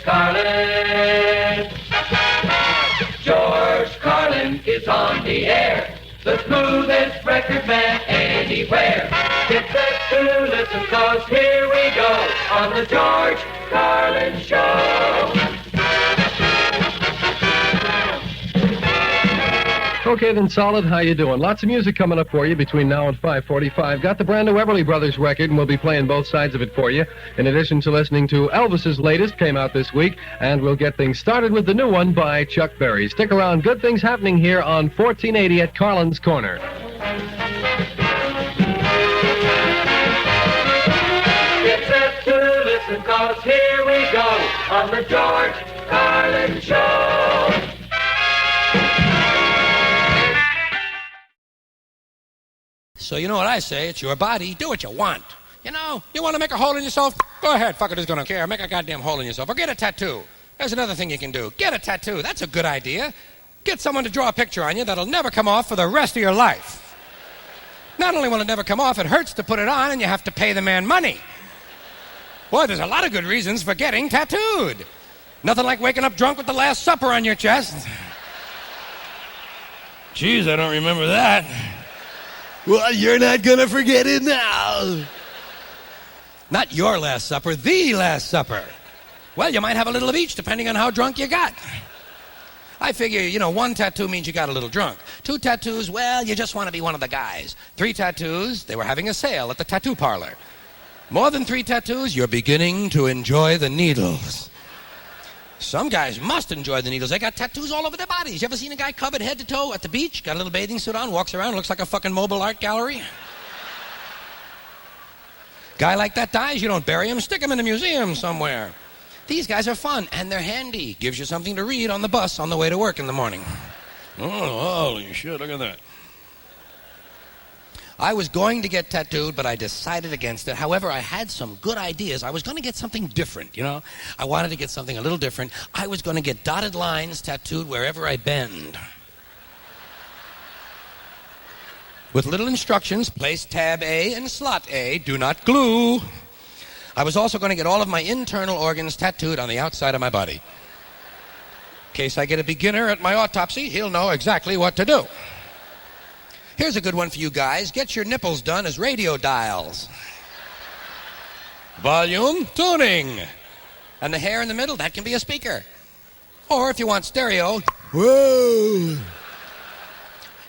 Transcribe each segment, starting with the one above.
Carlin. George Carlin is on the air, the smoothest record man anywhere. Get set to listen, cause here we go on the George Carlin Show. Okay then, Solid, how you doing? Lots of music coming up for you between now and 5:45. Got the brand new Everly Brothers record, and we'll be playing both sides of it for you. In addition to listening to Elvis's latest, came out this week, and we'll get things started with the new one by Chuck Berry. Stick around, good things happening here on 1480 at Carlin's Corner. Get set to listen, cause here we go on the George Carlin Show. So you know what I say, it's your body, do what you want. You know, you want to make a hole in yourself? Go ahead, fucker, who's gonna care? Make a goddamn hole in yourself. Or get a tattoo. There's another thing you can do. Get a tattoo, that's a good idea. Get someone to draw a picture on you that'll never come off for the rest of your life. Not only will it never come off, it hurts to put it on and you have to pay the man money. Boy, there's a lot of good reasons for getting tattooed. Nothing like waking up drunk with the Last Supper on your chest. Jeez, I don't remember that. Well, you're not gonna forget it now. Not your Last Supper, the Last Supper. Well, you might have a little of each, depending on how drunk you got. I figure, you know, 1 tattoo means you got a little drunk. 2 tattoos, well, you just want to be one of the guys. 3 tattoos, they were having a sale at the tattoo parlor. More than 3 tattoos, you're beginning to enjoy the needles. Some guys must enjoy the needles. They got tattoos all over their bodies. You ever seen a guy covered head to toe at the beach? Got a little bathing suit on, walks around, looks like a fucking mobile art gallery? Guy like that dies, you don't bury him, stick him in a museum somewhere. These guys are fun, and they're handy. Gives you something to read on the bus on the way to work in the morning. Oh, holy shit, look at that. I was going to get tattooed, but I decided against it. However, I had some good ideas. I was going to get something different, you know. I wanted to get something a little different. I was going to get dotted lines tattooed wherever I bend. With little instructions, place tab A in slot A, do not glue. I was also going to get all of my internal organs tattooed on the outside of my body. In case I get a beginner at my autopsy, he'll know exactly what to do. Here's a good one for you guys. Get your nipples done as radio dials. Volume tuning. And the hair in the middle, that can be a speaker. Or if you want stereo, whoa.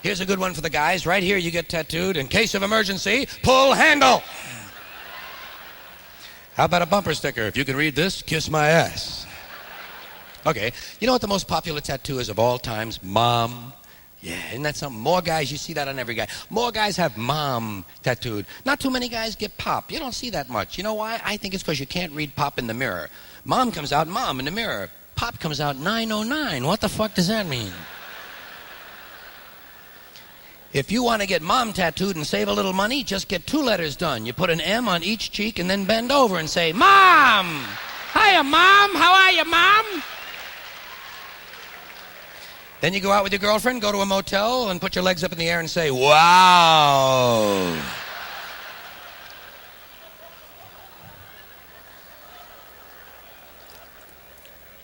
Here's a good one for the guys. Right here you get tattooed. In case of emergency, pull handle. How about a bumper sticker? If you can read this, kiss my ass. Okay, you know what the most popular tattoo is of all times? Mom. Yeah, isn't that something? More guys, you see that on every guy. More guys have mom tattooed. Not too many guys get pop. You don't see that much. You know why? I think it's because you can't read pop in the mirror. Mom comes out mom in the mirror. Pop comes out 909. What the fuck does that mean? If you want to get mom tattooed and save a little money, just get 2 letters done. You put an M on each cheek and then bend over and say, Mom! Hiya, Mom! How are you, Mom? Then you go out with your girlfriend, go to a motel, and put your legs up in the air and say, wow.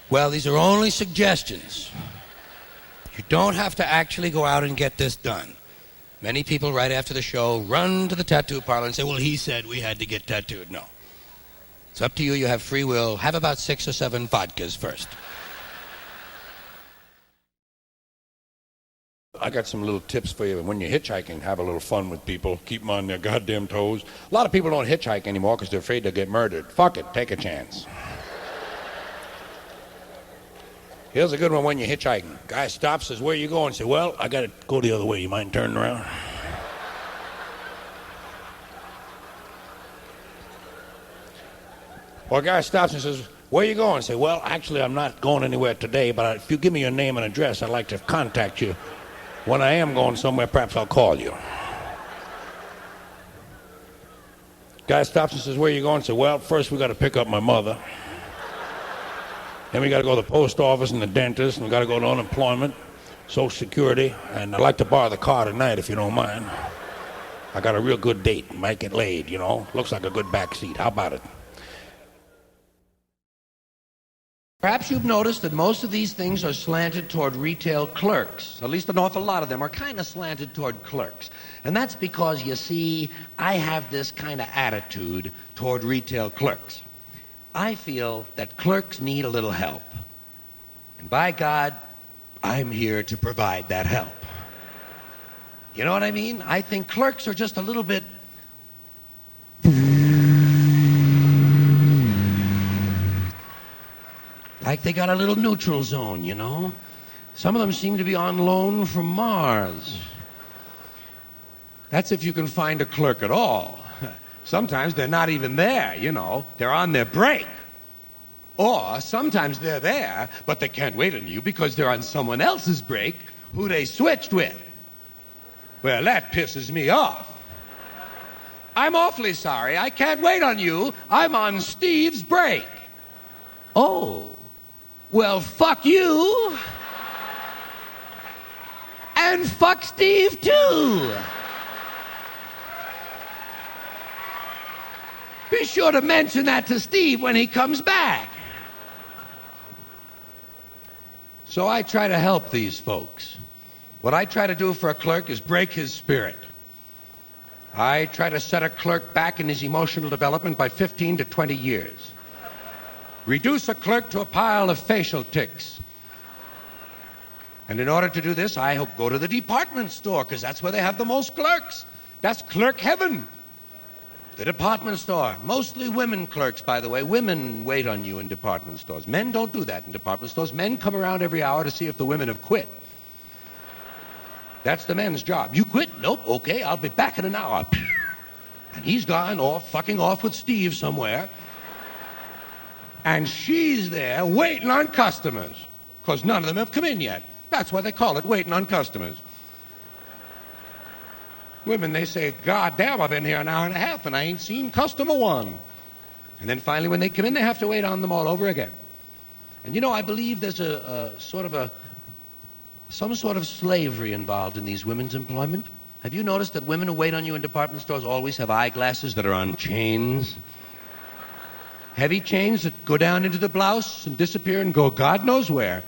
Well, these are only suggestions. You don't have to actually go out and get this done. Many people right after the show run to the tattoo parlor and say, well, he said we had to get tattooed. No. It's up to you. You have free will. Have about 6 or 7 vodkas first. I got some little tips for you. When you're hitchhiking, have a little fun with people. Keep them on their goddamn toes. A lot of people don't hitchhike anymore because they're afraid they'll get murdered. Fuck it. Take a chance. Here's a good one when you're hitchhiking. Guy stops, says, where you going? Say, well, I got to go the other way. You mind turning around? Or a guy stops and says, where you going? Say, well, actually, I'm not going anywhere today, but if you give me your name and address, I'd like to contact you. When I am going somewhere, perhaps I'll call you. Guy stops and says, where you going? Say, well, first we got to pick up my mother. Then we got to go to the post office and the dentist, and we got to go to unemployment, Social Security, and I'd like to borrow the car tonight if you don't mind. I got a real good date, might get laid, you know. Looks like a good back seat. How about it? Perhaps you've noticed that most of these things are slanted toward retail clerks. At least an awful lot of them are kind of slanted toward clerks. And that's because, you see, I have this kind of attitude toward retail clerks. I feel that clerks need a little help. And by God, I'm here to provide that help. You know what I mean? I think clerks are just a little bit... like they got a little neutral zone, you know? Some of them seem to be on loan from Mars. That's if you can find a clerk at all. Sometimes they're not even there, you know. They're on their break. Or sometimes they're there, but they can't wait on you because they're on someone else's break who they switched with. Well, that pisses me off. I'm awfully sorry. I can't wait on you. I'm on Steve's break. Oh. Well, fuck you. And fuck Steve, too. Be sure to mention that to Steve when he comes back. So I try to help these folks. What I try to do for a clerk is break his spirit. I try to set a clerk back in his emotional development by 15 to 20 years. Reduce a clerk to a pile of facial tics. And in order to do this, I go to the department store, because that's where they have the most clerks. That's clerk heaven. The department store. Mostly women clerks, by the way. Women wait on you in department stores. Men don't do that in department stores. Men come around every hour to see if the women have quit. That's the men's job. You quit? Nope. Okay, I'll be back in an hour. And he's gone off, fucking off with Steve somewhere. And she's there waiting on customers, because none of them have come in yet. That's why they call it waiting on customers. Women, they say, God damn, I've been here an hour and a half and I ain't seen customer one. And then finally when they come in, they have to wait on them all over again. And you know, I believe there's some sort of slavery involved in these women's employment. Have you noticed that women who wait on you in department stores always have eyeglasses that are on chains? Heavy chains that go down into the blouse and disappear and go God knows where.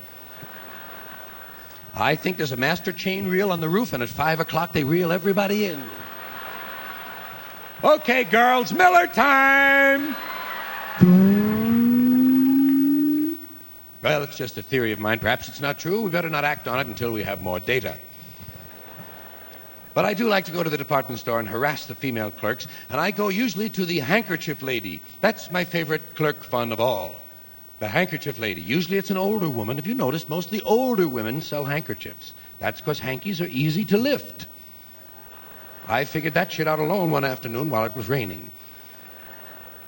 I think there's a master chain reel on the roof, and at 5 o'clock they reel everybody in. Okay, girls, Miller time! Well, it's just a theory of mine. Perhaps it's not true. We better not act on it until we have more data. But I do like to go to the department store and harass the female clerks, and I go usually to the handkerchief lady. That's my favorite clerk fun of all. The handkerchief lady. Usually it's an older woman. Have you noticed? Mostly older women sell handkerchiefs. That's because hankies are easy to lift. I figured that shit out alone one afternoon while it was raining.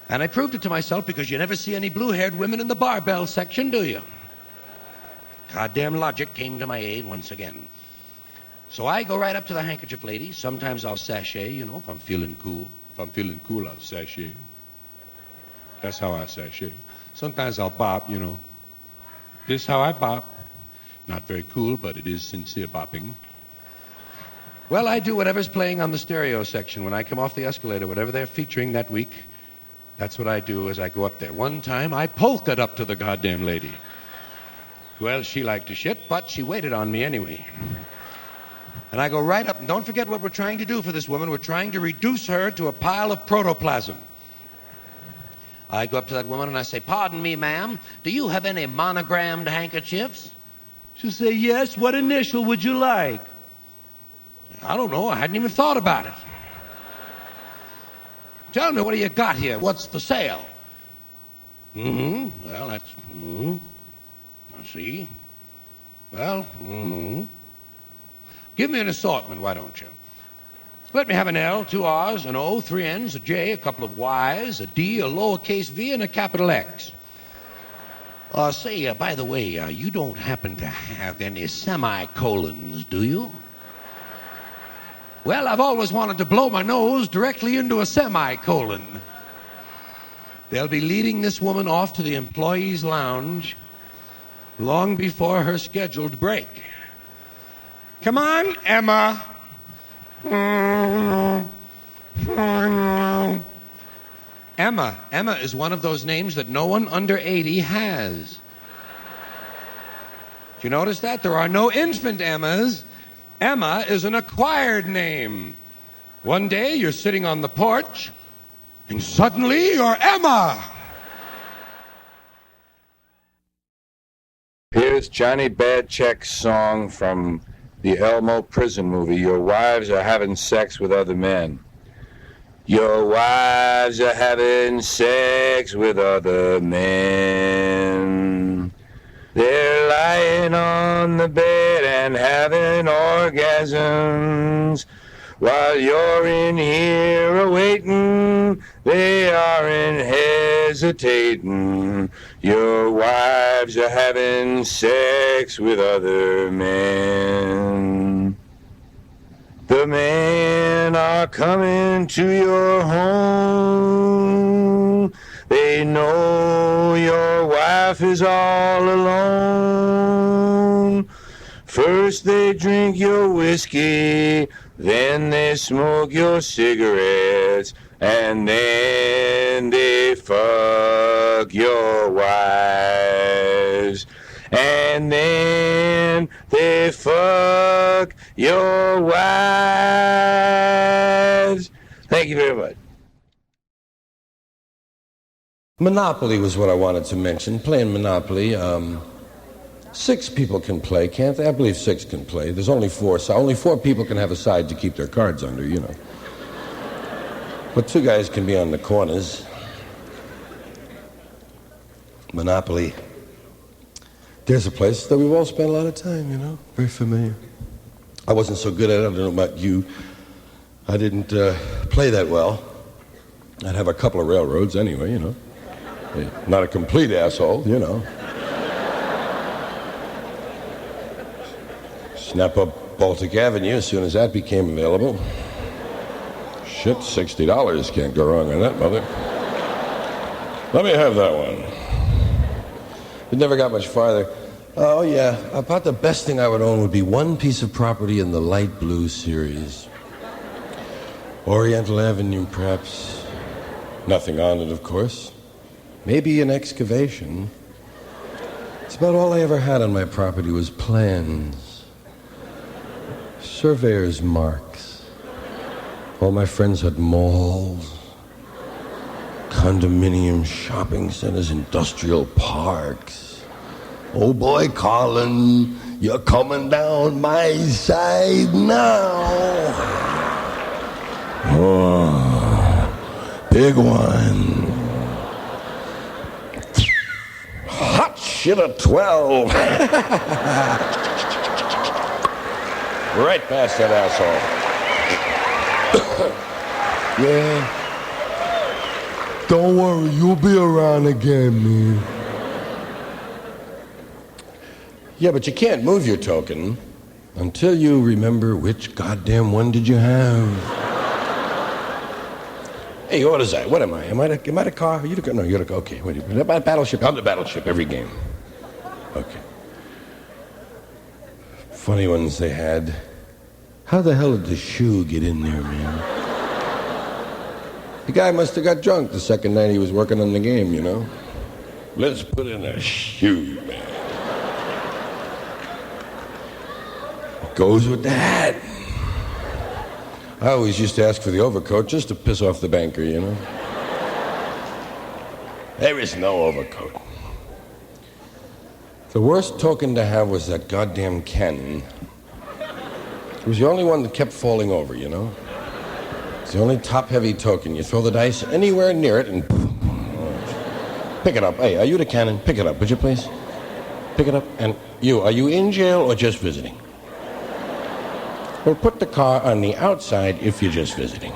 And I proved it to myself because you never see any blue-haired women in the barbell section, do you? Goddamn logic came to my aid once again. So I go right up to the handkerchief lady. Sometimes I'll sashay, you know, if I'm feeling cool. If I'm feeling cool, I'll sashay. That's how I sashay. Sometimes I'll bop, you know. This is how I bop. Not very cool, but it is sincere bopping. Well, I do whatever's playing on the stereo section when I come off the escalator, whatever they're featuring that week. That's what I do as I go up there. One time, I polka'd up to the goddamn lady. Well, she liked to shit, but she waited on me anyway. And I go right up, and don't forget what we're trying to do for this woman. We're trying to reduce her to a pile of protoplasm. I go up to that woman and I say, pardon me, ma'am, do you have any monogrammed handkerchiefs? She'll say, yes, what initial would you like? I don't know, I hadn't even thought about it. Tell me, what do you got here? What's for sale? Well, that's, I see. Well, Give me an assortment, why don't you? Let me have an L, 2 R's, an O, 3 N's, a J, a couple of Y's, a D, a lowercase v, and a capital X. Say, by the way, you don't happen to have any semicolons, do you? Well, I've always wanted to blow my nose directly into a semicolon. They'll be leading this woman off to the employees' lounge long before her scheduled break. Come on, Emma. Emma is one of those names that no one under 80 has. you notice that? There are no infant Emmas. Emma is an acquired name. One day you're sitting on the porch, and suddenly you're Emma. Here's Johnny Badcheck's song from the Elmo prison movie, Your Wives Are Having Sex with Other Men. Your wives are having sex with other men. They're lying on the bed and having orgasms. While you're in here awaiting, they aren't hesitating. Your wives are having sex with other men. The men are coming to your home. They know your wife is all alone. First they drink your whiskey, then they smoke your cigarettes, and then they fuck your wives. And then they fuck your wives. Thank you very much. Monopoly was what I wanted to mention. Playing Monopoly, 6 people can play, can't they? I believe 6 can play. There's only 4, so only 4 people can have a side to keep their cards under, you know. But 2 guys can be on the corners. Monopoly. There's a place that we've all spent a lot of time, you know. Very familiar. I wasn't so good at it. I don't know about you. I didn't play that well. I'd have a couple of railroads anyway, you know. Not a complete asshole, you know. Snap up Baltic Avenue as soon as that became available. Shit, $60. Can't go wrong on that, mother. Let me have that one. It never got much farther. Oh, yeah. About the best thing I would own would be one piece of property in the light blue series. Oriental Avenue, perhaps. Nothing on it, of course. Maybe an excavation. It's about all I ever had on my property was plans. Surveyor's marks. All my friends had malls, condominium shopping centers, industrial parks. Oh boy, Carlin, you're coming down my side now. Oh, big one. Hot shit at 12. Right past that asshole. Yeah. Don't worry, you'll be around again, man. Yeah, but you can't move your token until you remember which goddamn one did you have. Hey, what is that? What am I? Am I the car? Are you the car? No, you're the car. Okay, wait. About battleship? I'm the battleship every game. Okay. Funny ones they had. How the hell did the shoe get in there, man? The guy must have got drunk the second night he was working on the game, you know? Let's put in a shoe, man. Goes with that. I always used to ask for the overcoat just to piss off the banker, you know? There is no overcoat. The worst token to have was that goddamn cannon. It was the only one that kept falling over, you know? It's the only top-heavy token. You throw the dice anywhere near it and... Pick it up. Hey, are you the cannon? Pick it up, would you please? Pick it up. And you, are you in jail or just visiting? Well, put the car on the outside if you're just visiting.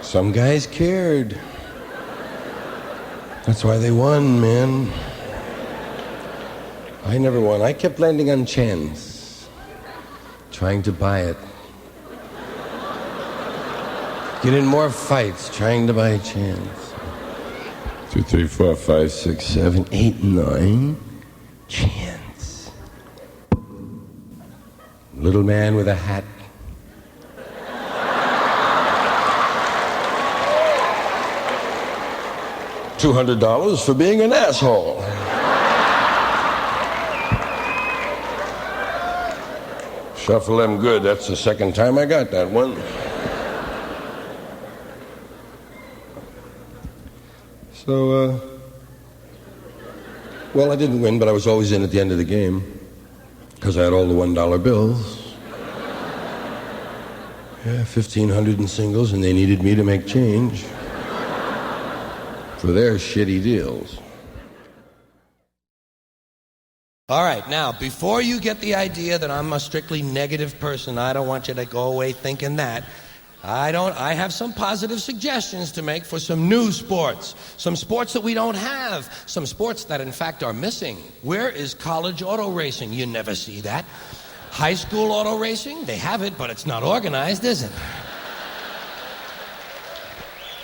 Some guys cared. That's why they won, man. I never won. I kept landing on chance, trying to buy it. Get in more fights, trying to buy a chance. 2, 3, 4, 5, 6, 7, 8, 9. Chance. Little man with a hat. $200 for being an asshole. Shuffle them good. That's the second time I got that one. So, well, I didn't win, but I was always in at the end of the game because I had all the $1 bills. Yeah, 1,500 in singles, and they needed me to make change for their shitty deals. All right, now, before you get the idea that I'm a strictly negative person, I don't want you to go away thinking that. I have some positive suggestions to make for some new sports. Some sports that we don't have. Some sports that, in fact, are missing. Where is college auto racing? You never see that. High school auto racing? They have it, but it's not organized, is it?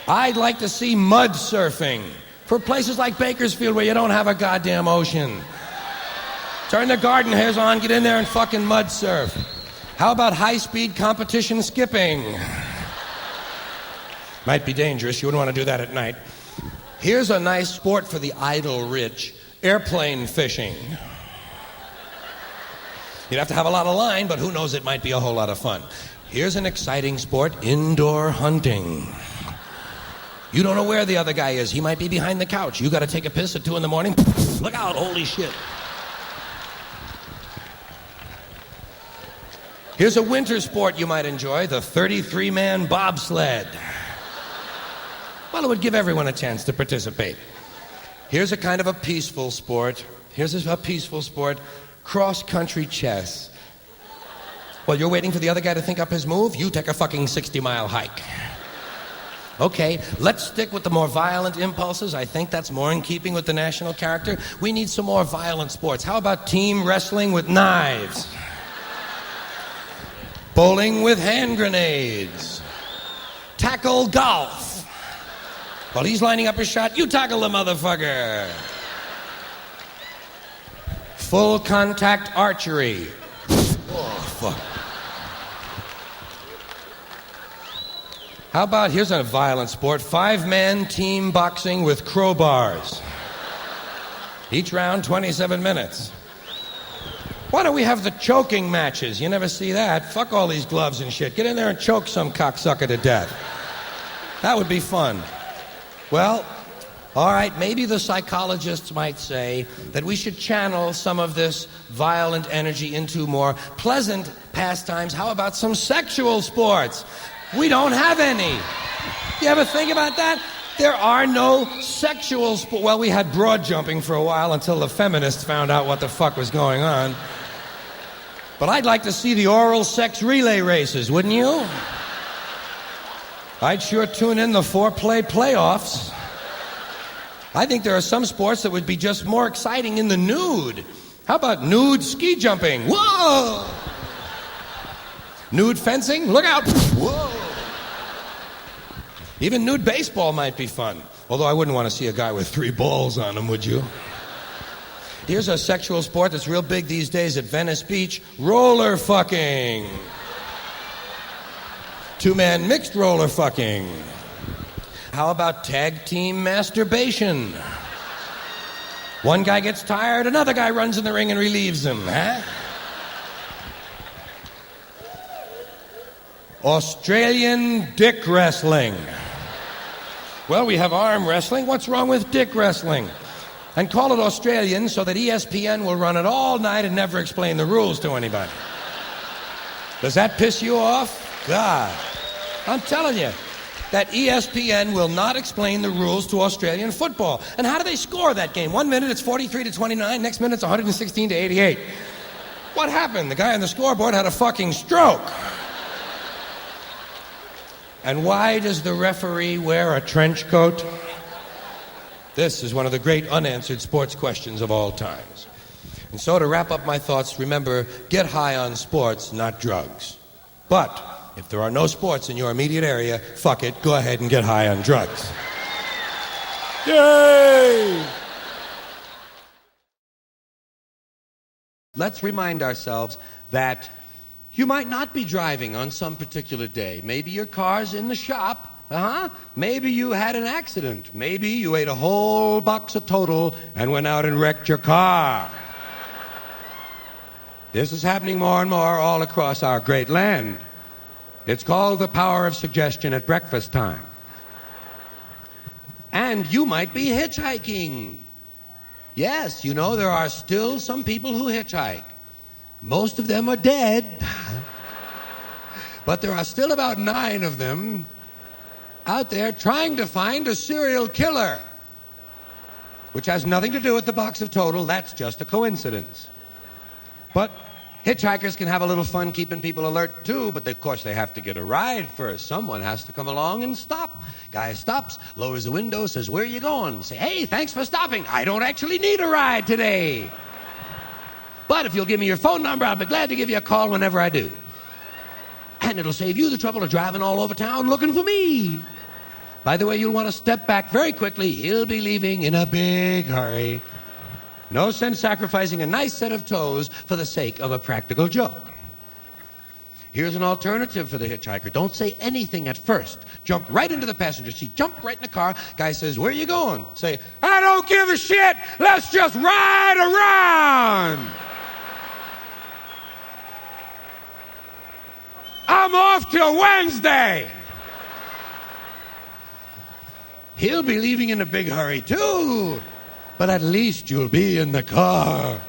I'd like to see mud surfing for places like Bakersfield where you don't have a goddamn ocean. Turn the garden hose on, get in there and fucking mud surf. How about high-speed competition skipping? Might be dangerous. You wouldn't want to do that at night. Here's a nice sport for the idle rich. Airplane fishing. You'd have to have a lot of line, but who knows, it might be a whole lot of fun. Here's an exciting sport, indoor hunting. You don't know where the other guy is. He might be behind the couch. You got to take a piss at 2 in the morning. Look out, holy shit. Here's a winter sport you might enjoy, the 33-man bobsled. Well, it would give everyone a chance to participate. Here's a kind of a peaceful sport. Cross-country chess. Well, you're waiting for the other guy to think up his move? You take a fucking 60-mile hike. Okay, let's stick with the more violent impulses. I think that's more in keeping with the national character. We need some more violent sports. How about team wrestling with knives? Bowling with hand grenades. Tackle golf. While he's lining up his shot, you tackle the motherfucker. Full contact archery. Oh, fuck. How about, here's a violent sport, 5-man team boxing with crowbars. Each round, 27 minutes. Why don't we have the choking matches? You never see that. Fuck all these gloves and shit. Get in there and choke some cocksucker to death. That would be fun. Well, all right, maybe the psychologists might say that we should channel some of this violent energy into more pleasant pastimes. How about some sexual sports? We don't have any. You ever think about that? There are no sexual sports. Well, we had broad jumping for a while until the feminists found out what the fuck was going on. But I'd like to see the oral sex relay races, wouldn't you? I'd sure tune in the foreplay playoffs. I think there are some sports that would be just more exciting in the nude. How about nude ski jumping? Whoa! Nude fencing? Look out! Whoa! Even nude baseball might be fun. Although I wouldn't want to see a guy with 3 balls on him, would you? Here's a sexual sport that's real big these days at Venice Beach. Roller fucking. 2-man mixed roller fucking. How about tag team masturbation? One guy gets tired, another guy runs in the ring and relieves him, huh? Australian dick wrestling. Well, we have arm wrestling. What's wrong with dick wrestling? And call it Australian so that ESPN will run it all night and never explain the rules to anybody. Does that piss you off? God. I'm telling you, that ESPN will not explain the rules to Australian football. And how do they score that game? 1 minute it's 43-29, next minute it's 116-88. What happened? The guy on the scoreboard had a fucking stroke. And why does the referee wear a trench coat? This is one of the great unanswered sports questions of all times. And so to wrap up my thoughts, remember, get high on sports, not drugs. But if there are no sports in your immediate area, fuck it, go ahead and get high on drugs. Yay! Let's remind ourselves that you might not be driving on some particular day. Maybe your car's in the shop. Maybe you had an accident. Maybe you ate a whole box of Total and went out and wrecked your car. This is happening more and more all across our great land. It's called the power of suggestion at breakfast time. And you might be hitchhiking. Yes, you know, there are still some people who hitchhike. Most of them are dead. But there are still about 9 of them out there trying to find a serial killer. Which has nothing to do with the box of total. That's just a coincidence. But hitchhikers can have a little fun keeping people alert, too. But, of course, they have to get a ride first. Someone has to come along and stop. Guy stops, lowers the window, says, "Where are you going?" Say, "Hey, thanks for stopping. I don't actually need a ride today. But if you'll give me your phone number, I'll be glad to give you a call whenever I do. And it'll save you the trouble of driving all over town looking for me. By the way, you'll want to step back very quickly. He'll be leaving in a big hurry. No sense sacrificing a nice set of toes for the sake of a practical joke. Here's an alternative for the hitchhiker. Don't say anything at first. Jump right into the passenger seat. Jump right in the car. Guy says, "Where are you going?" Say, "I don't give a shit. Let's just ride around. I'm off till Wednesday." He'll be leaving in a big hurry, too. But at least you'll be in the car.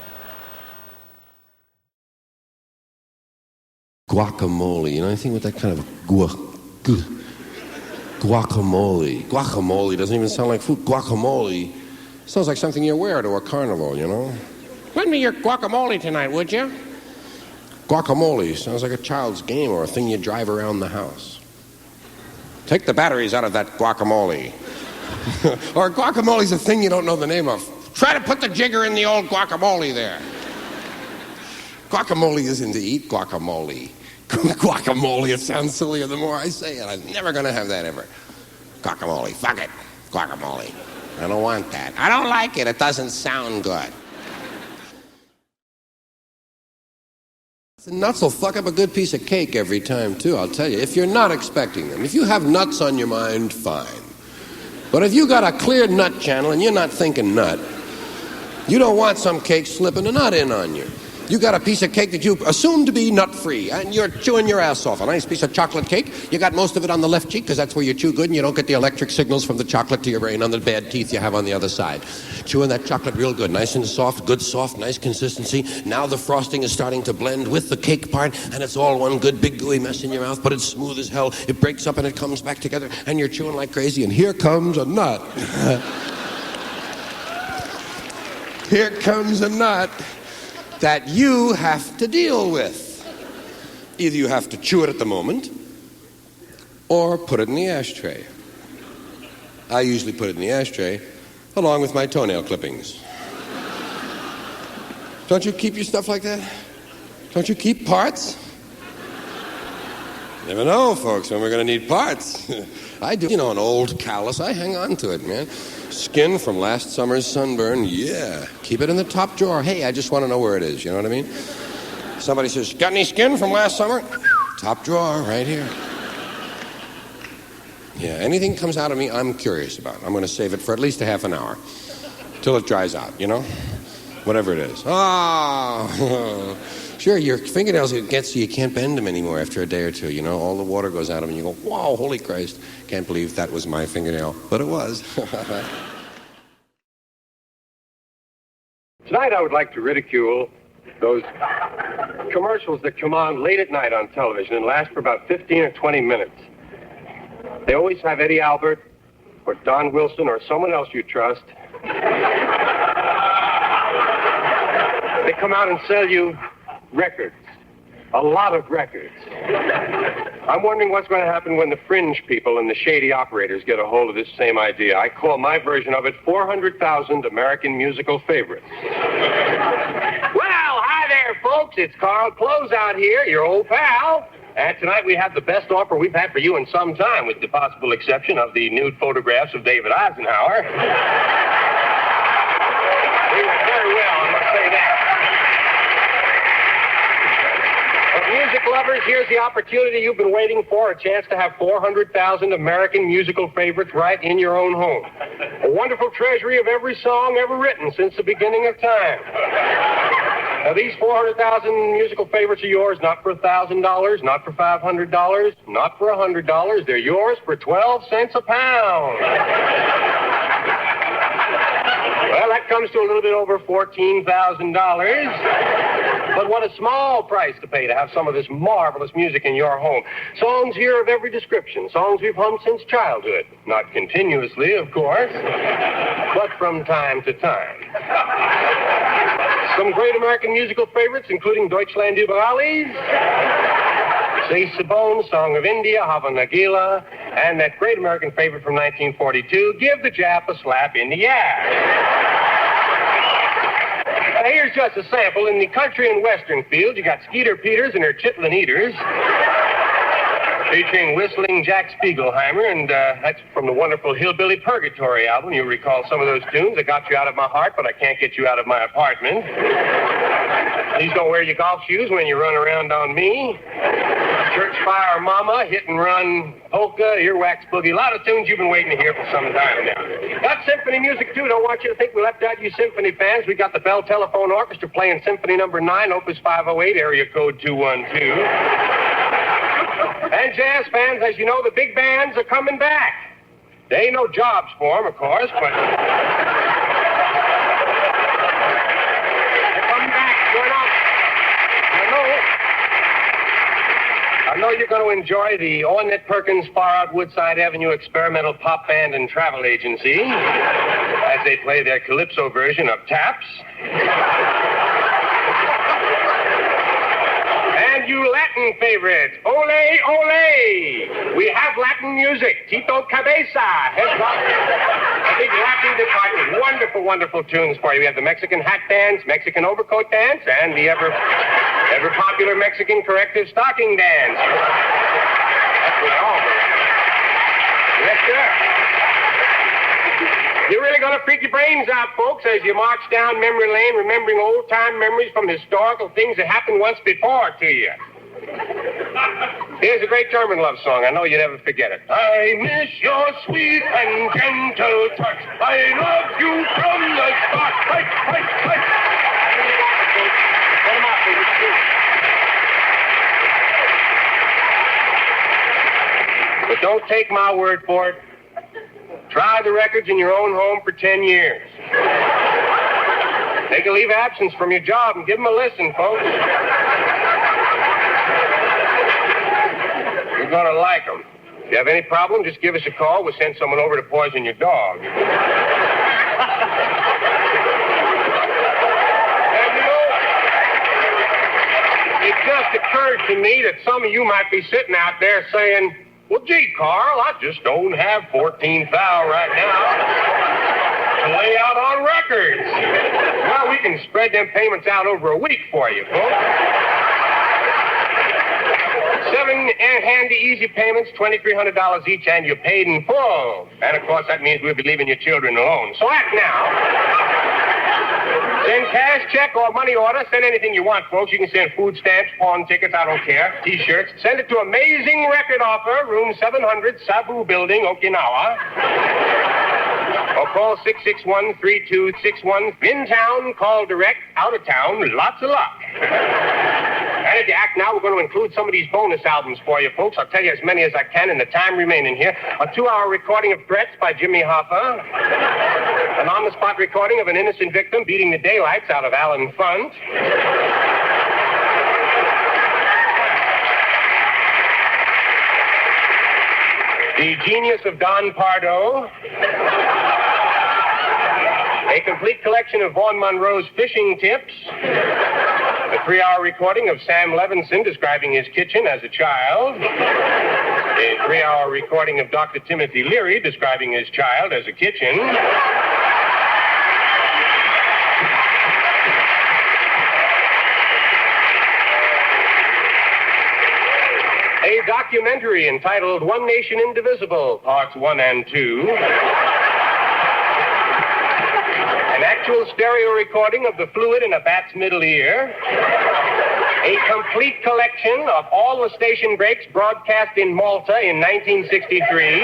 Guacamole. You know anything with that kind of guacamole? Guacamole doesn't even sound like food. Guacamole sounds like something you wear to a carnival, you know? Lend me your guacamole tonight, would you? Guacamole sounds like a child's game or a thing you drive around the house. Take the batteries out of that guacamole. Or guacamole's a thing you don't know the name of. Try to put the jigger in the old guacamole there. Guacamole isn't to eat guacamole. Guacamole, it sounds sillier the more I say it. I'm never going to have that ever. Guacamole, fuck it. Guacamole. I don't want that. I don't like it. It doesn't sound good. The nuts will fuck up a good piece of cake every time, too, I'll tell you. If you're not expecting them. If you have nuts on your mind, fine. But if you got a clear nut channel and you're not thinking nut, you don't want some cake slipping a nut in on you. You got a piece of cake that you assume to be nut-free, and you're chewing your ass off. A nice piece of chocolate cake. You got most of it on the left cheek, because that's where you chew good, and you don't get the electric signals from the chocolate to your brain on the bad teeth you have on the other side. Chewing that chocolate real good, nice and soft, good soft, nice consistency. Now the frosting is starting to blend with the cake part, and it's all one good big gooey mess in your mouth, but it's smooth as hell. It breaks up and it comes back together, and you're chewing like crazy, and here comes a nut. Here comes a nut that you have to deal with. Either you have to chew it at the moment or put it in the ashtray. I usually put it in the ashtray along with my toenail clippings. Don't you keep your stuff like that? Don't you keep parts? Never know, folks, when we're going to need parts. I do. You know, an old callus, I hang on to it, man. Skin from last summer's sunburn, yeah. Keep it in the top drawer. Hey, I just want to know where it is, you know what I mean? Somebody says, "Got any skin from last summer?" Top drawer, right here. Yeah, anything comes out of me, I'm curious about. I'm going to save it for at least a half an hour. Till it dries out, you know? Whatever it is. Oh, sure, your fingernails, it gets you can't bend them anymore after a day or two, you know? All the water goes out of them, and you go, "Whoa, holy Christ, can't believe that was my fingernail." But it was. Tonight I would like to ridicule those commercials that come on late at night on television and last for about 15 or 20 minutes. They always have Eddie Albert or Don Wilson or someone else you trust. They come out and sell you records, a lot of records. I'm wondering what's going to happen when the fringe people and the shady operators get a hold of this same idea. I call my version of it 400,000 American musical favorites. Well, hi there, folks. It's Carl Closeout here, your old pal. And tonight we have the best offer we've had for you in some time, with the possible exception of the nude photographs of David Eisenhower. They were very well, I must say that. Music lovers, here's the opportunity you've been waiting for, a chance to have 400,000 American musical favorites right in your own home. A wonderful treasury of every song ever written since the beginning of time. Now, these 400,000 musical favorites are yours, not for $1,000, not for $500, not for $100. They're yours for 12 cents a pound. Well, that comes to a little bit over $14,000. But what a small price to pay to have some of this marvelous music in your home. Songs here of every description. Songs we've hummed since childhood. Not continuously, of course, but from time to time. Some great American musical favorites, including Deutschland über alles, Say Sabone, Song of India, Hava Nagila, and that great American favorite from 1942, Give the Jap a Slap in the Ass. Here's just a sample. In the country and western field, you got Skeeter Peters and her Chitlin Eaters, featuring whistling Jack Spiegelheimer, and that's from the wonderful Hillbilly Purgatory album. You'll recall some of those tunes. I got you out of my heart, but I can't get you out of my apartment. Please don't wear your golf shoes when you run around on me. Church Fire Mama, Hit and Run Polka, Earwax Boogie. A lot of tunes you've been waiting to hear for some time now. Got symphony music, too. Don't want you to think we left out you symphony fans. We got the Bell Telephone Orchestra playing Symphony Number 9, Opus 508, area code 212. And jazz fans, as you know, the big bands are coming back. There ain't no jobs for them, of course, but... they're coming back. Going on. I know you're going to enjoy the Ornette Perkins Far Out Woodside Avenue Experimental Pop Band and Travel Agency as they play their calypso version of Taps. And you Latin favorites, ole, ole. We have Latin music. Tito Cabeza has got a big Latin department. Wonderful, wonderful tunes for you. We have the Mexican hat dance, Mexican overcoat dance, and the ever popular Mexican corrective stocking dance. That's what all. Yes, sir. You're really going to freak your brains out, folks, as you march down memory lane, remembering old-time memories from historical things that happened once before to you. Here's a great German love song. I know you'll never forget it. I miss your sweet and gentle touch. I love you from the start. Fight, fight, fight. Put 'em out, please. But don't take my word for it. Try the records in your own home for 10 years. Take a leave of absence from your job and give them a listen, folks. You're going to like them. If you have any problem, just give us a call. We'll send someone over to poison your dog. And you know, it just occurred to me that some of you might be sitting out there saying, well, gee, Carl, I just don't have 14 thou right now to lay out on records. Well, we can spread them payments out over a week for you, folks. 7 handy, easy payments, $2,300 each, and you're paid in full. And, of course, that means we'll be leaving your children alone. So act now. Send cash, check, or money order. Send anything you want, folks. You can send food stamps, pawn tickets, I don't care, T-shirts. Send it to Amazing Record Offer, room 700, Sabu Building, Okinawa. Or call 661-3261. In town, call direct. Out of town, lots of luck. And if you act now, we're going to include some of these bonus albums for you, folks. I'll tell you as many as I can in the time remaining here. A 2-hour recording of Threats by Jimmy Hoffa. An on-the-spot recording of an innocent victim beating the daylights out of Alan Funt. The Genius of Don Pardo. A complete collection of Vaughn Monroe's fishing tips. A 3-hour recording of Sam Levinson describing his kitchen as a child. A 3-hour recording of Dr. Timothy Leary describing his child as a kitchen. A documentary entitled One Nation Indivisible, Parts 1 and 2. An actual stereo recording of the fluid in a bat's middle ear. A complete collection of all the station breaks broadcast in Malta in 1963.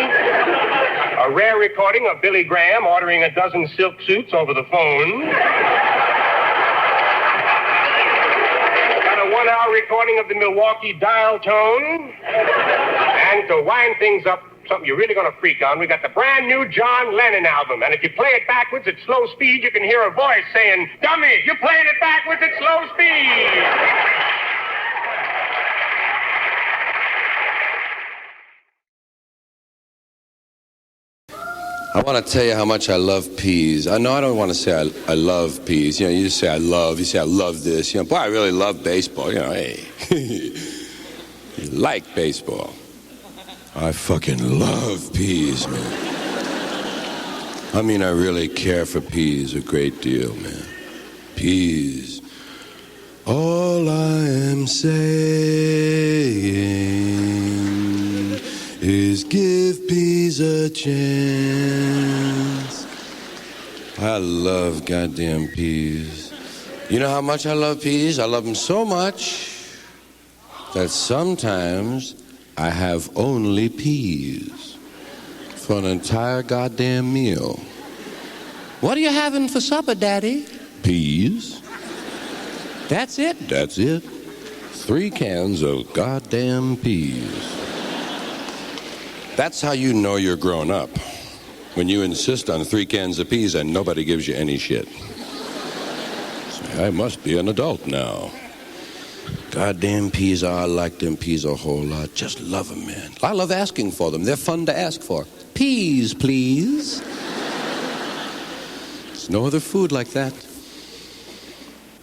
A rare recording of Billy Graham ordering a dozen silk suits over the phone. recording of the Milwaukee dial tone. And to wind things up, something you're really going to freak on, we got the brand new John Lennon album. And if you play it backwards at slow speed, you can hear a voice saying, "Dummy, you're playing it backwards at slow speed." I want to tell you how much I love peas. I don't want to say I love peas. You know, you just say I love. You say I love this. You know, boy, I really love baseball. You know, hey, you like baseball. I fucking love peas, man. I mean, I really care for peas a great deal, man. Peas. All I am saying is give peas a chance. I love goddamn peas. You know how much I love peas? I love them so much that sometimes I have only peas for an entire goddamn meal. What are you having for supper, Daddy? Peas. That's it? That's it. 3 cans of goddamn peas. That's how you know you're grown up. When you insist on 3 cans of peas and nobody gives you any shit. Say, I must be an adult now. Goddamn peas, I like them peas a whole lot. Just love them, man. I love asking for them. They're fun to ask for. Peas, please. There's no other food like that.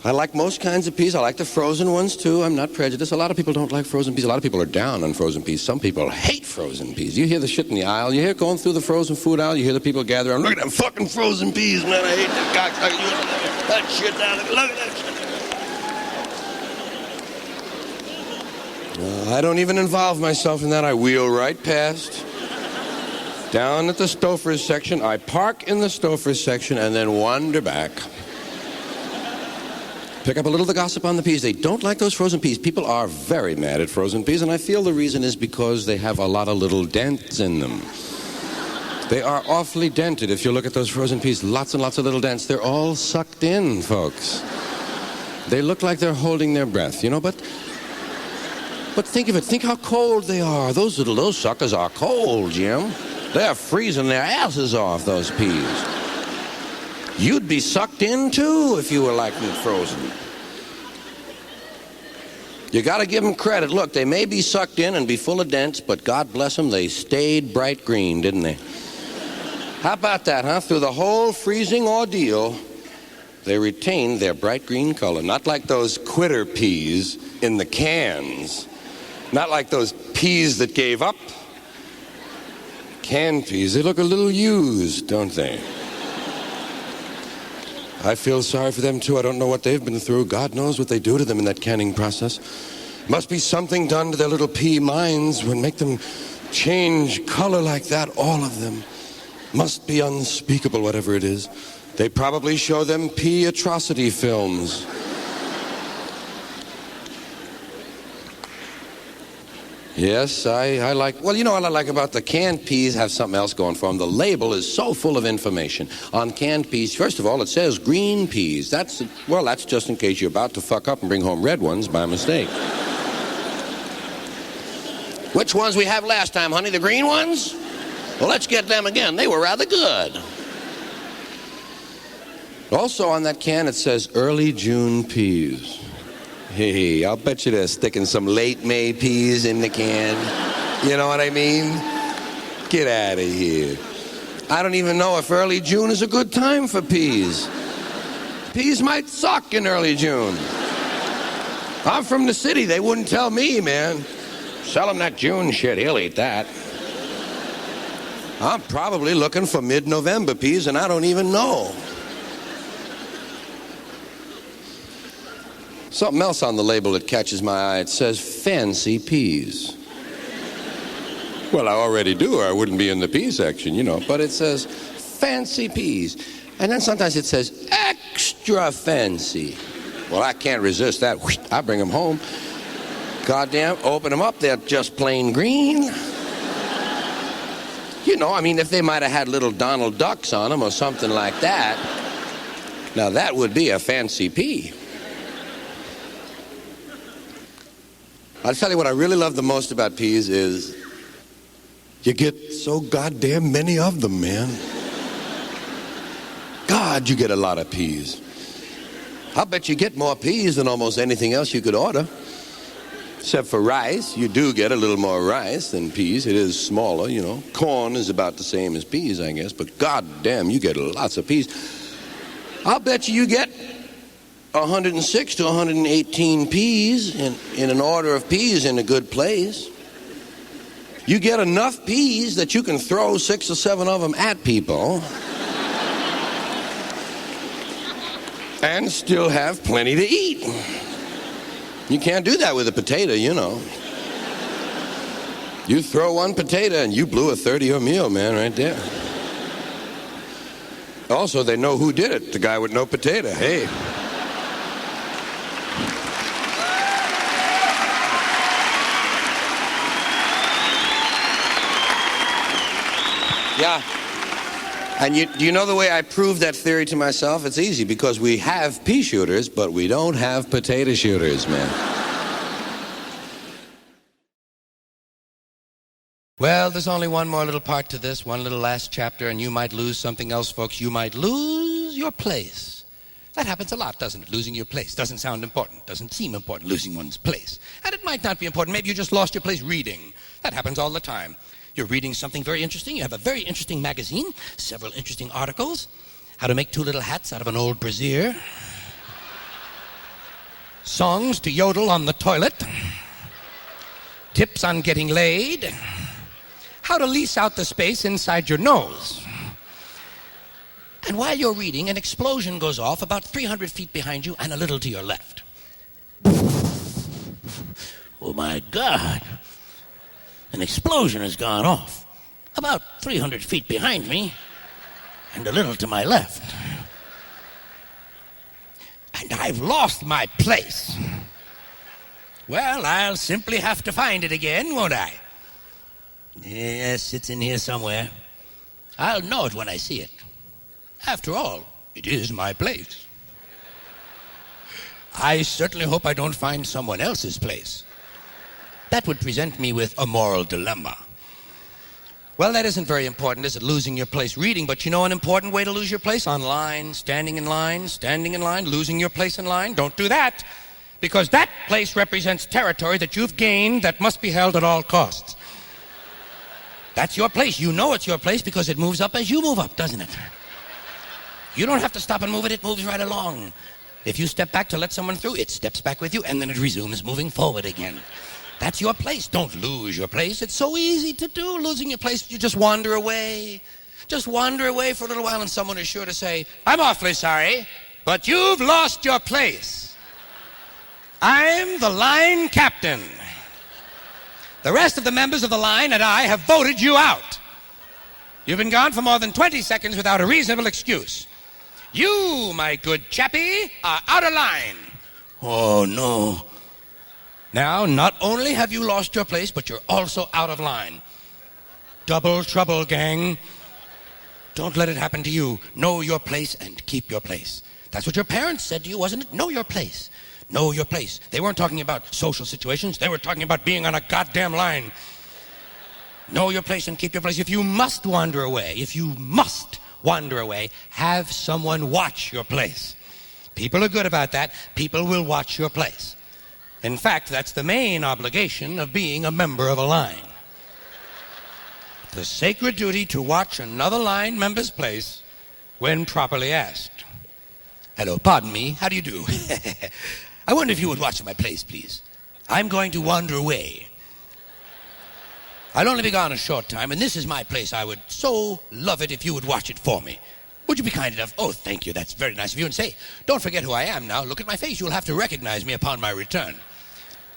I like most kinds of peas. I like the frozen ones, too. I'm not prejudiced. A lot of people don't like frozen peas. A lot of people are down on frozen peas. Some people hate frozen peas. You hear the shit in the aisle. You hear going through the frozen food aisle. You hear the people gather around. Look at them fucking frozen peas, man. I hate that cocksucker. That shit down there. Look at that shit. I don't even involve myself in that. I wheel right past. Down at the Stouffer's section. I park in the Stouffer's section and then wander back. Pick up a little of the gossip on the peas. They don't like those frozen peas. People are very mad at frozen peas, and I feel the reason is because they have a lot of little dents in them. They are awfully dented. If you look at those frozen peas, lots and lots of little dents. They're all sucked in, folks. They look like they're holding their breath, you know, but think of it. Think how cold they are. Those suckers are cold, Jim. They're freezing their asses off, those peas. You'd be sucked in, too, if you were like them frozen. You got to give them credit. Look, they may be sucked in and be full of dents, but God bless them, they stayed bright green, didn't they? How about that, huh? Through the whole freezing ordeal, they retained their bright green color. Not like those quitter peas in the cans. Not like those peas that gave up. Canned peas, they look a little used, don't they? I feel sorry for them, too. I don't know what they've been through. God knows what they do to them in that canning process. Must be something done to their little pea minds when make them change color like that, all of them. Must be unspeakable, whatever it is. They probably show them pea atrocity films. Yes, I like... Well, you know what I like about the canned peas have something else going for them. The label is so full of information. On canned peas, first of all, it says green peas. That's just in case you're about to fuck up and bring home red ones by mistake. Which ones we have last time, honey? The green ones? Well, let's get them again. They were rather good. Also on that can, it says early June peas. Hey, I'll bet you they're sticking some late May peas in the can. You know what I mean? Get out of here. I don't even know if early June is a good time for peas. Peas might suck in early June. I'm from the city. They wouldn't tell me, man. Sell him that June shit. He'll eat that. I'm probably looking for mid-November peas, and I don't even know. Something else on the label that catches my eye. It says fancy peas. Well, I already do, or I wouldn't be in the pea section, you know. But it says fancy peas. And then sometimes it says extra fancy. Well, I can't resist that. I bring them home. Goddamn, open them up. They're just plain green. You know, I mean, if they might have had little Donald Ducks on them or something like that, now that would be a fancy pea. I'll tell you what I really love the most about peas is you get so goddamn many of them, man. God, you get a lot of peas. I'll bet you get more peas than almost anything else you could order. Except for rice. You do get a little more rice than peas. It is smaller, you know. Corn is about the same as peas, I guess. But goddamn, you get lots of peas. I'll bet you get 106 to 118 peas in an order of peas in a good place. You get enough peas that you can throw 6 or 7 of them at people and still have plenty to eat. You can't do that with a potato, you know. You throw one potato and you blew a 30-year meal, man, right there. Also, they know who did it, the guy with no potato. Hey. Yeah. And you know the way I prove that theory to myself? It's easy, because we have pea shooters, but we don't have potato shooters, man. Well, there's only one more little part to this, one little last chapter, and you might lose something else, folks. You might lose your place. That happens a lot, doesn't it? Losing your place doesn't sound important, doesn't seem important, losing one's place. And it might not be important. Maybe you just lost your place reading. That happens all the time. You're reading something very interesting. You have a very interesting magazine, several interesting articles. How to make 2 little hats out of an old brassiere. Songs to yodel on the toilet. Tips on getting laid. How to lease out the space inside your nose. And while you're reading, an explosion goes off about 300 feet behind you and a little to your left. Oh my God. An explosion has gone off about 300 feet behind me and a little to my left. And I've lost my place. Well, I'll simply have to find it again, won't I? Yes, it's in here somewhere. I'll know it when I see it. After all, it is my place. I certainly hope I don't find someone else's place. That would present me with a moral dilemma. Well, that isn't very important, is it, losing your place reading? But you know an important way to lose your place? Online, standing in line, losing your place in line. Don't do that, because that place represents territory that you've gained that must be held at all costs. That's your place. You know it's your place because it moves up as you move up, doesn't it? You don't have to stop and move it. It moves right along. If you step back to let someone through, it steps back with you, and then it resumes moving forward again. That's your place. Don't lose your place. It's so easy to do, losing your place. You just wander away. Just wander away for a little while, and someone is sure to say, I'm awfully sorry, but you've lost your place. I'm the line captain. The rest of the members of the line and I have voted you out. You've been gone for more than 20 seconds without a reasonable excuse. You, my good chappie, are out of line. Oh, no. Now, not only have you lost your place, but you're also out of line. Double trouble, gang. Don't let it happen to you. Know your place and keep your place. That's what your parents said to you, wasn't it? Know your place. Know your place. They weren't talking about social situations. They were talking about being on a goddamn line. Know your place and keep your place. If you must wander away, have someone watch your place. People are good about that. People will watch your place. In fact, that's the main obligation of being a member of a line. The sacred duty to watch another line member's place when properly asked. Hello, pardon me, how do you do? I wonder if you would watch my place, please. I'm going to wander away. I'll only be gone a short time, and this is my place. I would so love it if you would watch it for me. Would you be kind enough? Oh, thank you, that's very nice of you. And say, don't forget who I am now. Look at my face. You'll have to recognize me upon my return.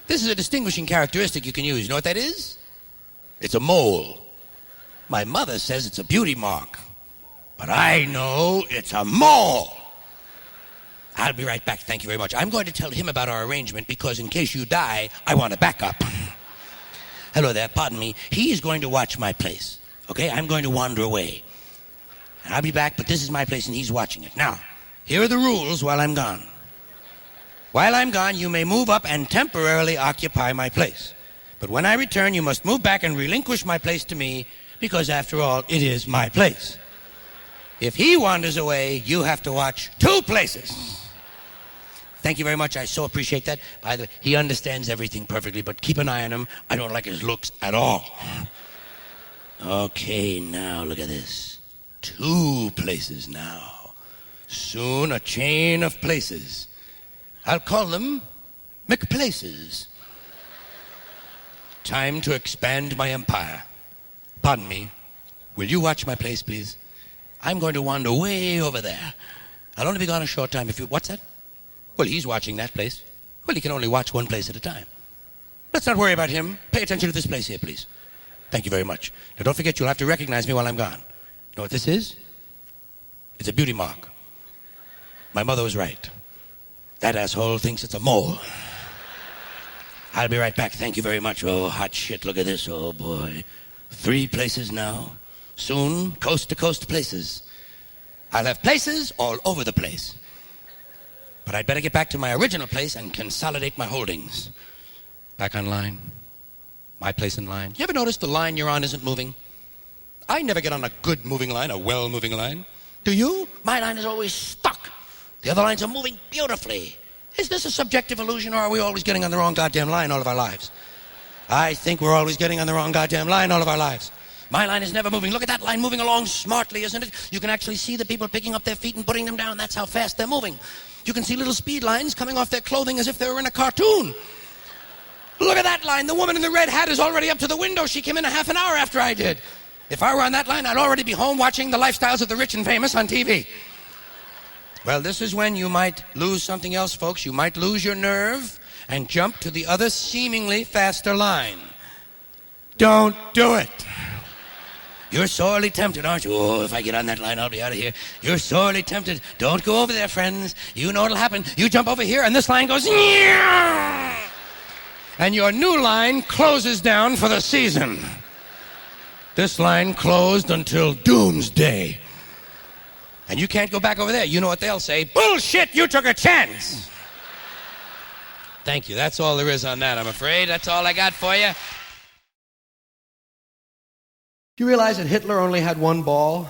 This is a distinguishing characteristic you can use. You know what that is? It's a mole. My mother says it's a beauty mark. But I know it's a mole. I'll be right back. Thank you very much. I'm going to tell him about our arrangement because in case you die, I want a backup. Hello there. Pardon me. He's going to watch my place. Okay? I'm going to wander away. And I'll be back, but this is my place and he's watching it. Now, here are the rules while I'm gone. While I'm gone, you may move up and temporarily occupy my place. But when I return, you must move back and relinquish my place to me, because after all, it is my place. If he wanders away, you have to watch 2 places. Thank you very much. I so appreciate that. By the way, he understands everything perfectly, but keep an eye on him. I don't like his looks at all. Okay, now look at this. 2 places now. Soon a chain of places. I'll call them McPlaces. Time to expand my empire. Pardon me. Will you watch my place, please? I'm going to wander way over there. I'll only be gone a short time if you... What's that? Well, he's watching that place. Well, he can only watch 1 place at a time. Let's not worry about him. Pay attention to this place here, please. Thank you very much. Now, don't forget, you'll have to recognize me while I'm gone. You know what this is? It's a beauty mark. My mother was right. That asshole thinks it's a mole. I'll be right back. Thank you very much. Oh, hot shit. Look at this. Oh, boy. 3 places now. Soon, coast-to-coast places. I'll have places all over the place. But I'd better get back to my original place and consolidate my holdings. Back on line. My place in line. You ever notice the line you're on isn't moving? I never get on a good moving line, a well-moving line. Do you? My line is always stuck. The other lines are moving beautifully. Is this a subjective illusion, or are we always getting on the wrong goddamn line all of our lives? I think we're always getting on the wrong goddamn line all of our lives. My line is never moving. Look at that line moving along smartly, isn't it? You can actually see the people picking up their feet and putting them down. That's how fast they're moving. You can see little speed lines coming off their clothing as if they were in a cartoon. Look at that line. The woman in the red hat is already up to the window. She came in a half an hour after I did. If I were on that line, I'd already be home watching the lifestyles of the rich and famous on TV. Well, this is when you might lose something else, folks. You might lose your nerve and jump to the other seemingly faster line. Don't do it. You're sorely tempted, aren't you? Oh, if I get on that line, I'll be out of here. You're sorely tempted. Don't go over there, friends. You know what'll happen. You jump over here, and this line goes... And your new line closes down for the season. This line closed until doomsday. And you can't go back over there. You know what they'll say? Bullshit, you took a chance. Thank you. That's all there is on that, I'm afraid. That's all I got for you. Do you realize that Hitler only had 1 ball?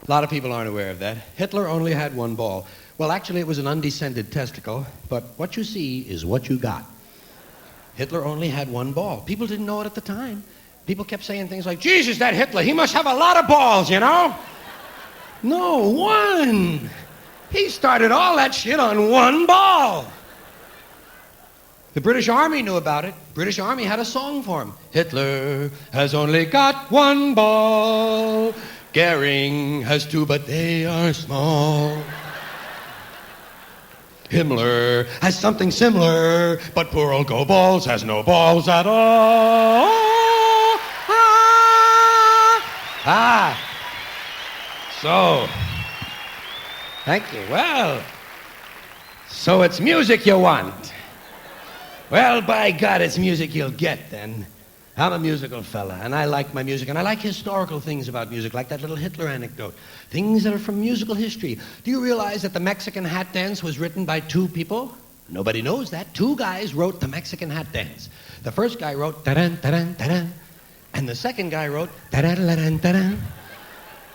A lot of people aren't aware of that. Hitler only had 1 ball. Well, actually, it was an undescended testicle, but what you see is what you got. Hitler only had 1 ball. People didn't know it at the time. People kept saying things like, Jesus, that Hitler, he must have a lot of balls, you know? No, 1. He started all that shit on 1 ball. The British Army knew about it. British Army had a song for him. Hitler has only got 1 ball. Goering has 2, but they are small. Himmler has something similar, but poor old Goebbels has no balls at all. So, thank you. Well, so it's music you want. Well, by God, it's music you'll get, then. I'm a musical fella, and I like my music, and I like historical things about music, like that little Hitler anecdote. Things that are from musical history. Do you realize that the Mexican hat dance was written by 2 people? Nobody knows that. 2 guys wrote the Mexican hat dance. The first guy wrote ta-dan, ta-dan, ta-dan, and the second guy wrote ta-dan, ta-dan, ta-dan.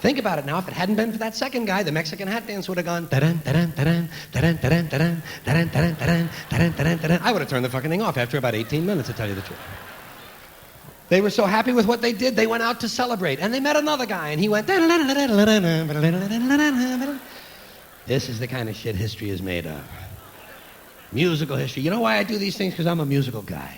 Think about it now. If it hadn't been for that second guy, the Mexican hat dance would have gone ta-dan, ta-dan, ta-dan, ta-dan, ta-dan, ta-dan, ta-dan, ta-dan, ta-dan, ta-dan, ta-dan, ta-dan. I would have turned the fucking thing off after about 18 minutes, to tell you the truth. They were so happy with what they did, they went out to celebrate. And they met another guy, and he went... This is the kind of shit history is made of. Musical history. You know why I do these things? Because I'm a musical guy.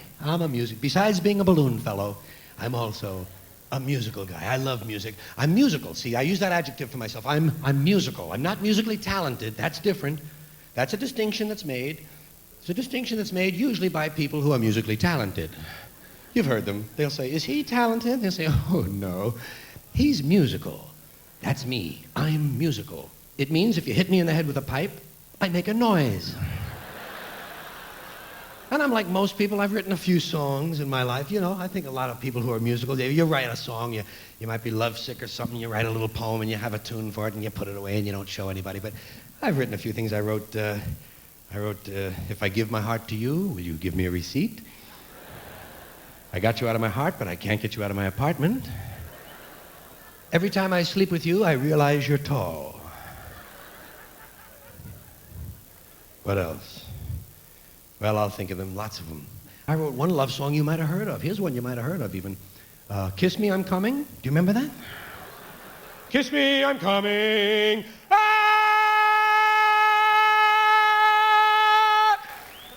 Besides being a balloon fellow, I'm also a musical guy. I love music. I'm musical. See, I use that adjective for myself. I'm musical. I'm not musically talented. That's different. That's a distinction that's made. It's a distinction that's made usually by people who are musically talented. You've heard them. They'll say, is he talented? They'll say, oh, no. He's musical. That's me. I'm musical. It means if you hit me in the head with a pipe, I make a noise. And I'm like most people. I've written a few songs in my life. You know, I think a lot of people who are musical, you write a song, you might be lovesick or something, you write a little poem and you have a tune for it and you put it away and you don't show anybody. But I've written a few things. I wrote I wrote, if I give my heart to you, will you give me a receipt? I got you out of my heart, but I can't get you out of my apartment. Every time I sleep with you, I realize you're tall. What else? Well, I'll think of them, lots of them. I wrote one love song you might have heard of. Here's one you might have heard of even. Kiss Me, I'm Coming. Do you remember that? Kiss me, I'm coming. Ah!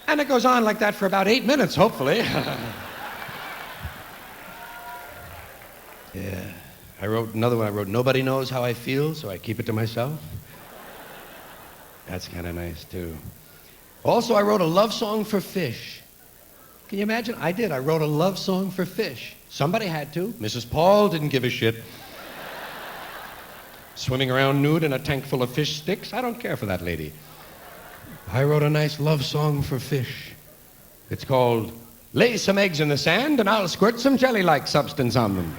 And it goes on like that for about 8 minutes, hopefully. Yeah. I wrote another one. I wrote, Nobody Knows How I Feel, so I keep it to myself. That's kind of nice, too. Also, I wrote a love song for fish. Can you imagine? I did. I wrote a love song for fish. Somebody had to. Mrs. Paul didn't give a shit. Swimming around nude in a tank full of fish sticks? I don't care for that lady. I wrote a nice love song for fish. It's called Lay Some Eggs in the Sand and I'll Squirt Some Jelly-like Substance on Them.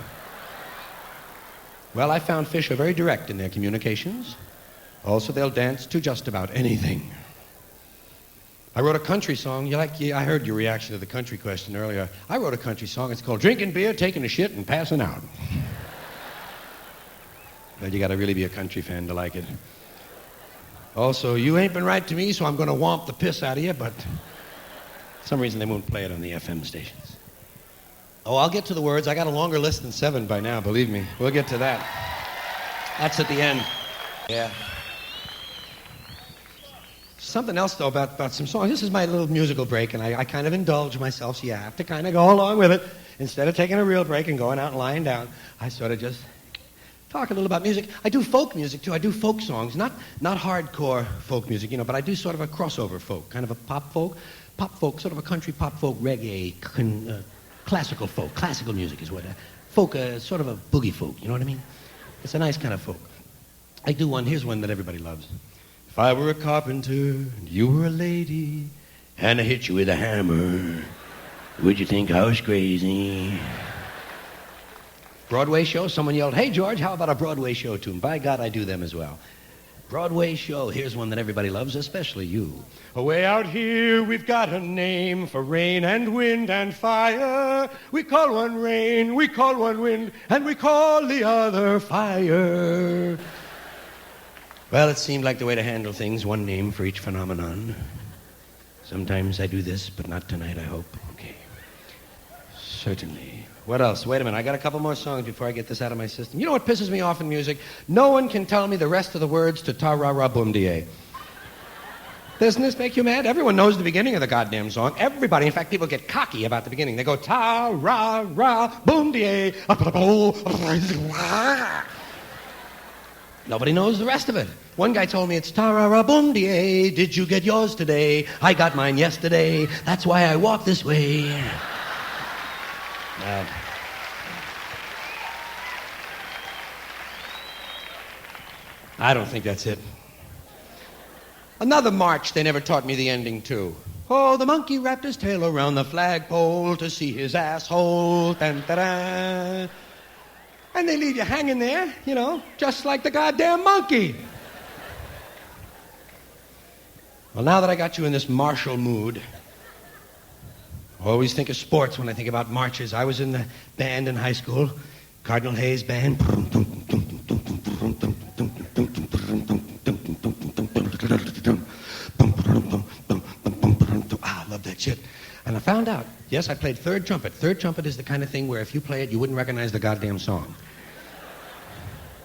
Well, I found fish are very direct in their communications. Also, they'll dance to just about anything. I wrote a country song. I heard your reaction to the country question earlier. I wrote a country song. It's called Drinking Beer, Taking a Shit, and Passing Out. Well, you got to really be a country fan to like it. Also, you ain't been right to me, so I'm going to womp the piss out of you, but for some reason they won't play it on the FM stations. Oh, I'll get to the words. I got a longer list than 7 by now, believe me. We'll get to that. That's at the end. Yeah. Something else, though, about some songs. This is my little musical break, and I kind of indulge myself, so you have to kind of go along with it. Instead of taking a real break and going out and lying down, I sort of just talk a little about music. I do folk music, too. I do folk songs. Not hardcore folk music, but I do sort of a crossover folk, kind of a pop folk, sort of a country pop folk, reggae, classical folk. Classical music is what folk, sort of a boogie folk, you know what I mean? It's a nice kind of folk. I do one. Here's one that everybody loves. If I were a carpenter and you were a lady and I hit you with a hammer, would you think I was crazy? Broadway show, someone yelled, hey, George, how about a Broadway show tune? By God, I do them as well. Broadway show, here's one that everybody loves, especially you. Away out here, we've got a name for rain and wind and fire. We call one rain, we call one wind, and we call the other fire. Well, it seemed like the way to handle things, one name for each phenomenon. Sometimes I do this, but not tonight, I hope. Okay. Certainly. What else? Wait a minute, I got a couple more songs before I get this out of my system. You know what pisses me off in music? No one can tell me the rest of the words to Ta-ra-ra-boom-de-ay. Doesn't this make you mad? Everyone knows the beginning of the goddamn song. Everybody, in fact, people get cocky about the beginning. They go ta-ra-ra-boom-de-ay. Nobody knows the rest of it. One guy told me it's ta-ra-ra-boom-de-ay. Did you get yours today? I got mine yesterday. That's why I walk this way. I don't think that's it. Another march they never taught me the ending to. Oh, the monkey wrapped his tail around the flagpole to see his asshole. Dun-da-da. And they leave you hanging there, just like the goddamn monkey. Well, now that I got you in this martial mood, I always think of sports when I think about marches. I was in the band in high school, Cardinal Hayes Band. I love that shit. And I found out, yes, I played third trumpet. Third trumpet is the kind of thing where if you play it, you wouldn't recognize the goddamn song.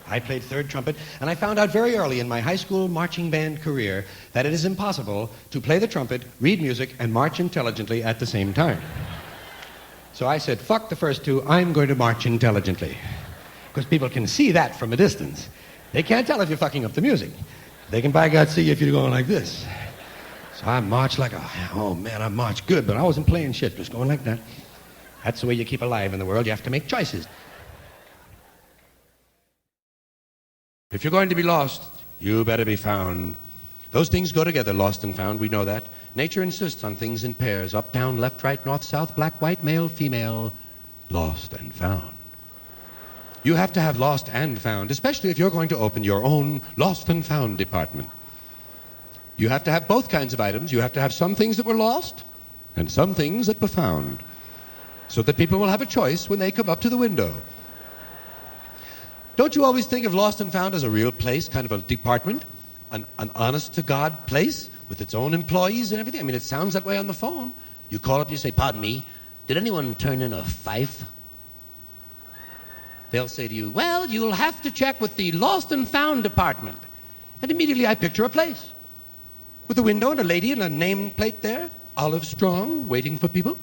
I played third trumpet, and I found out very early in my high school marching band career that it is impossible to play the trumpet, read music, and march intelligently at the same time. So I said, fuck the first two, I'm going to march intelligently. Because people can see that from a distance. They can't tell if you're fucking up the music. They can by God see if you're going like this. So I marched like oh man, I marched good, but I wasn't playing shit, just going like that. That's the way you keep alive in the world. You have to make choices. If you're going to be lost, you better be found. Those things go together, lost and found, we know that. Nature insists on things in pairs, up, down, left, right, north, south, black, white, male, female, lost and found. You have to have lost and found, especially if you're going to open your own lost and found department. You have to have both kinds of items. You have to have some things that were lost and some things that were found, so that people will have a choice when they come up to the window. Don't you always think of Lost and Found as a real place, kind of a department, an honest-to-God place with its own employees and everything? I mean, it sounds that way on the phone. You call up and you say, "Pardon me, did anyone turn in a fife?" They'll say to you, "Well, you'll have to check with the Lost and Found department." And immediately I picture a place with a window and a lady and a nameplate there, Olive Strong, waiting for people.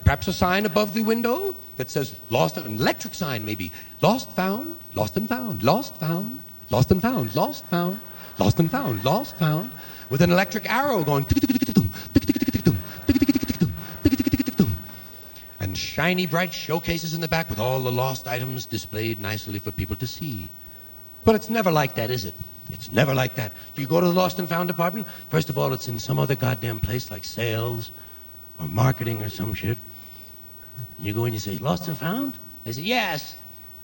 Perhaps a sign above the window that says lost, an electric sign maybe. Lost, found, lost and found, lost, found, lost and found, lost, found, lost and found, lost, found, with an electric arrow going and shiny bright showcases in the back with all the lost items displayed nicely for people to see. But it's never like that, is it? It's never like that. You go to the Lost and Found department, first of all, it's in some other goddamn place like sales or marketing or some shit. You go in and you say, "Lost and Found?" They say, "Yes,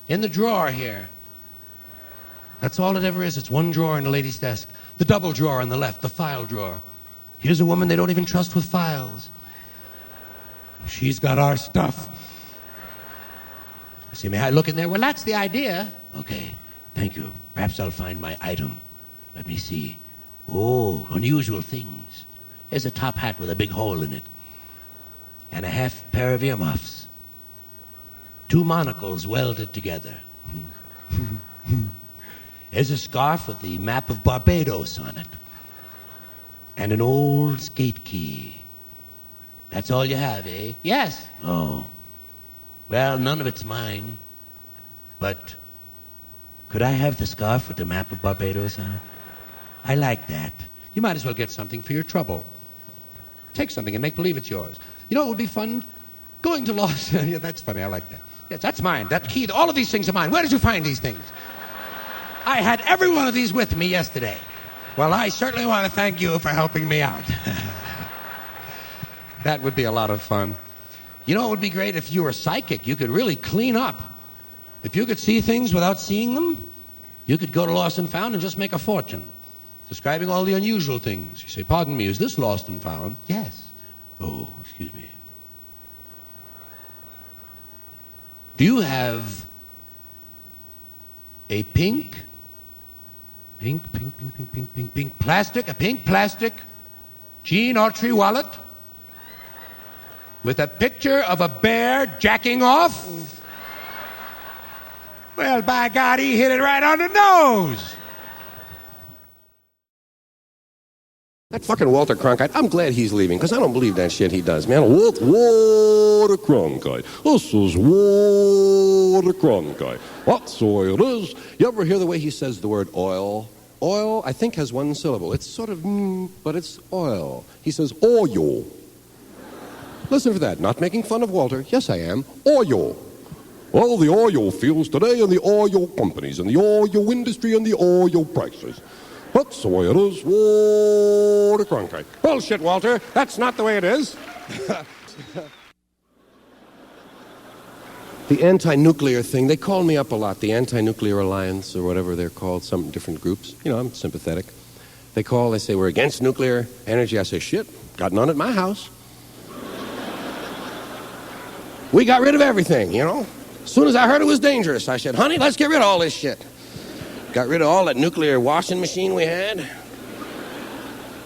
in the drawer here." That's all it ever is. It's one drawer in the lady's desk. The double drawer on the left, the file drawer. Here's a woman they don't even trust with files. She's got our stuff. I say, "May I look in there?" "Well, that's the idea." "Okay, thank you. Perhaps I'll find my item. Let me see. Oh, unusual things. There's a top hat with a big hole in it. And a half pair of earmuffs. 2 monocles welded together. There's a scarf with the map of Barbados on it. And an old skate key. That's all you have, eh?" "Yes." "Oh. Well, none of it's mine. But could I have the scarf with the map of Barbados on it? I like that." You might as well get something for your trouble. Take something and make believe it's yours. You know, it would be fun going to Lost. Yeah, that's funny. I like that. Yes, that's mine. That key, all of these things are mine. Where did you find these things? I had every one of these with me yesterday. Well, I certainly want to thank you for helping me out. That would be a lot of fun. You know, it would be great if you were psychic. You could really clean up. If you could see things without seeing them, you could go to Lost and Found and just make a fortune, describing all the unusual things. You say, "Pardon me, is this Lost and Found?" "Yes." "Oh, excuse me. Do you have a pink plastic Jean Autry wallet with a picture of a bear jacking off?" Well, by God, he hit it right on the nose. That fucking Walter Cronkite, I'm glad he's leaving, because I don't believe that shit he does, man. Walter Cronkite. This is Walter Cronkite. That's the way it is. You ever hear the way he says the word oil? Oil, I think, has 1 syllable. It's sort of, but it's oil. He says oil. Listen for that. Not making fun of Walter. Yes, I am. Oil. Well, the oil fields today and the oil companies and the oil industry and the oil prices. That's the way it is. Walter Cronkite. Bullshit, Walter. That's not the way it is. The anti-nuclear thing, they call me up a lot. The Anti-Nuclear Alliance or whatever they're called, some different groups. You know, I'm sympathetic. They call, they say, "We're against nuclear energy." I say, "Shit, got none at my house." We got rid of everything, you know. As soon as I heard it was dangerous, I said, "Honey, let's get rid of all this shit." Got rid of all that nuclear washing machine we had.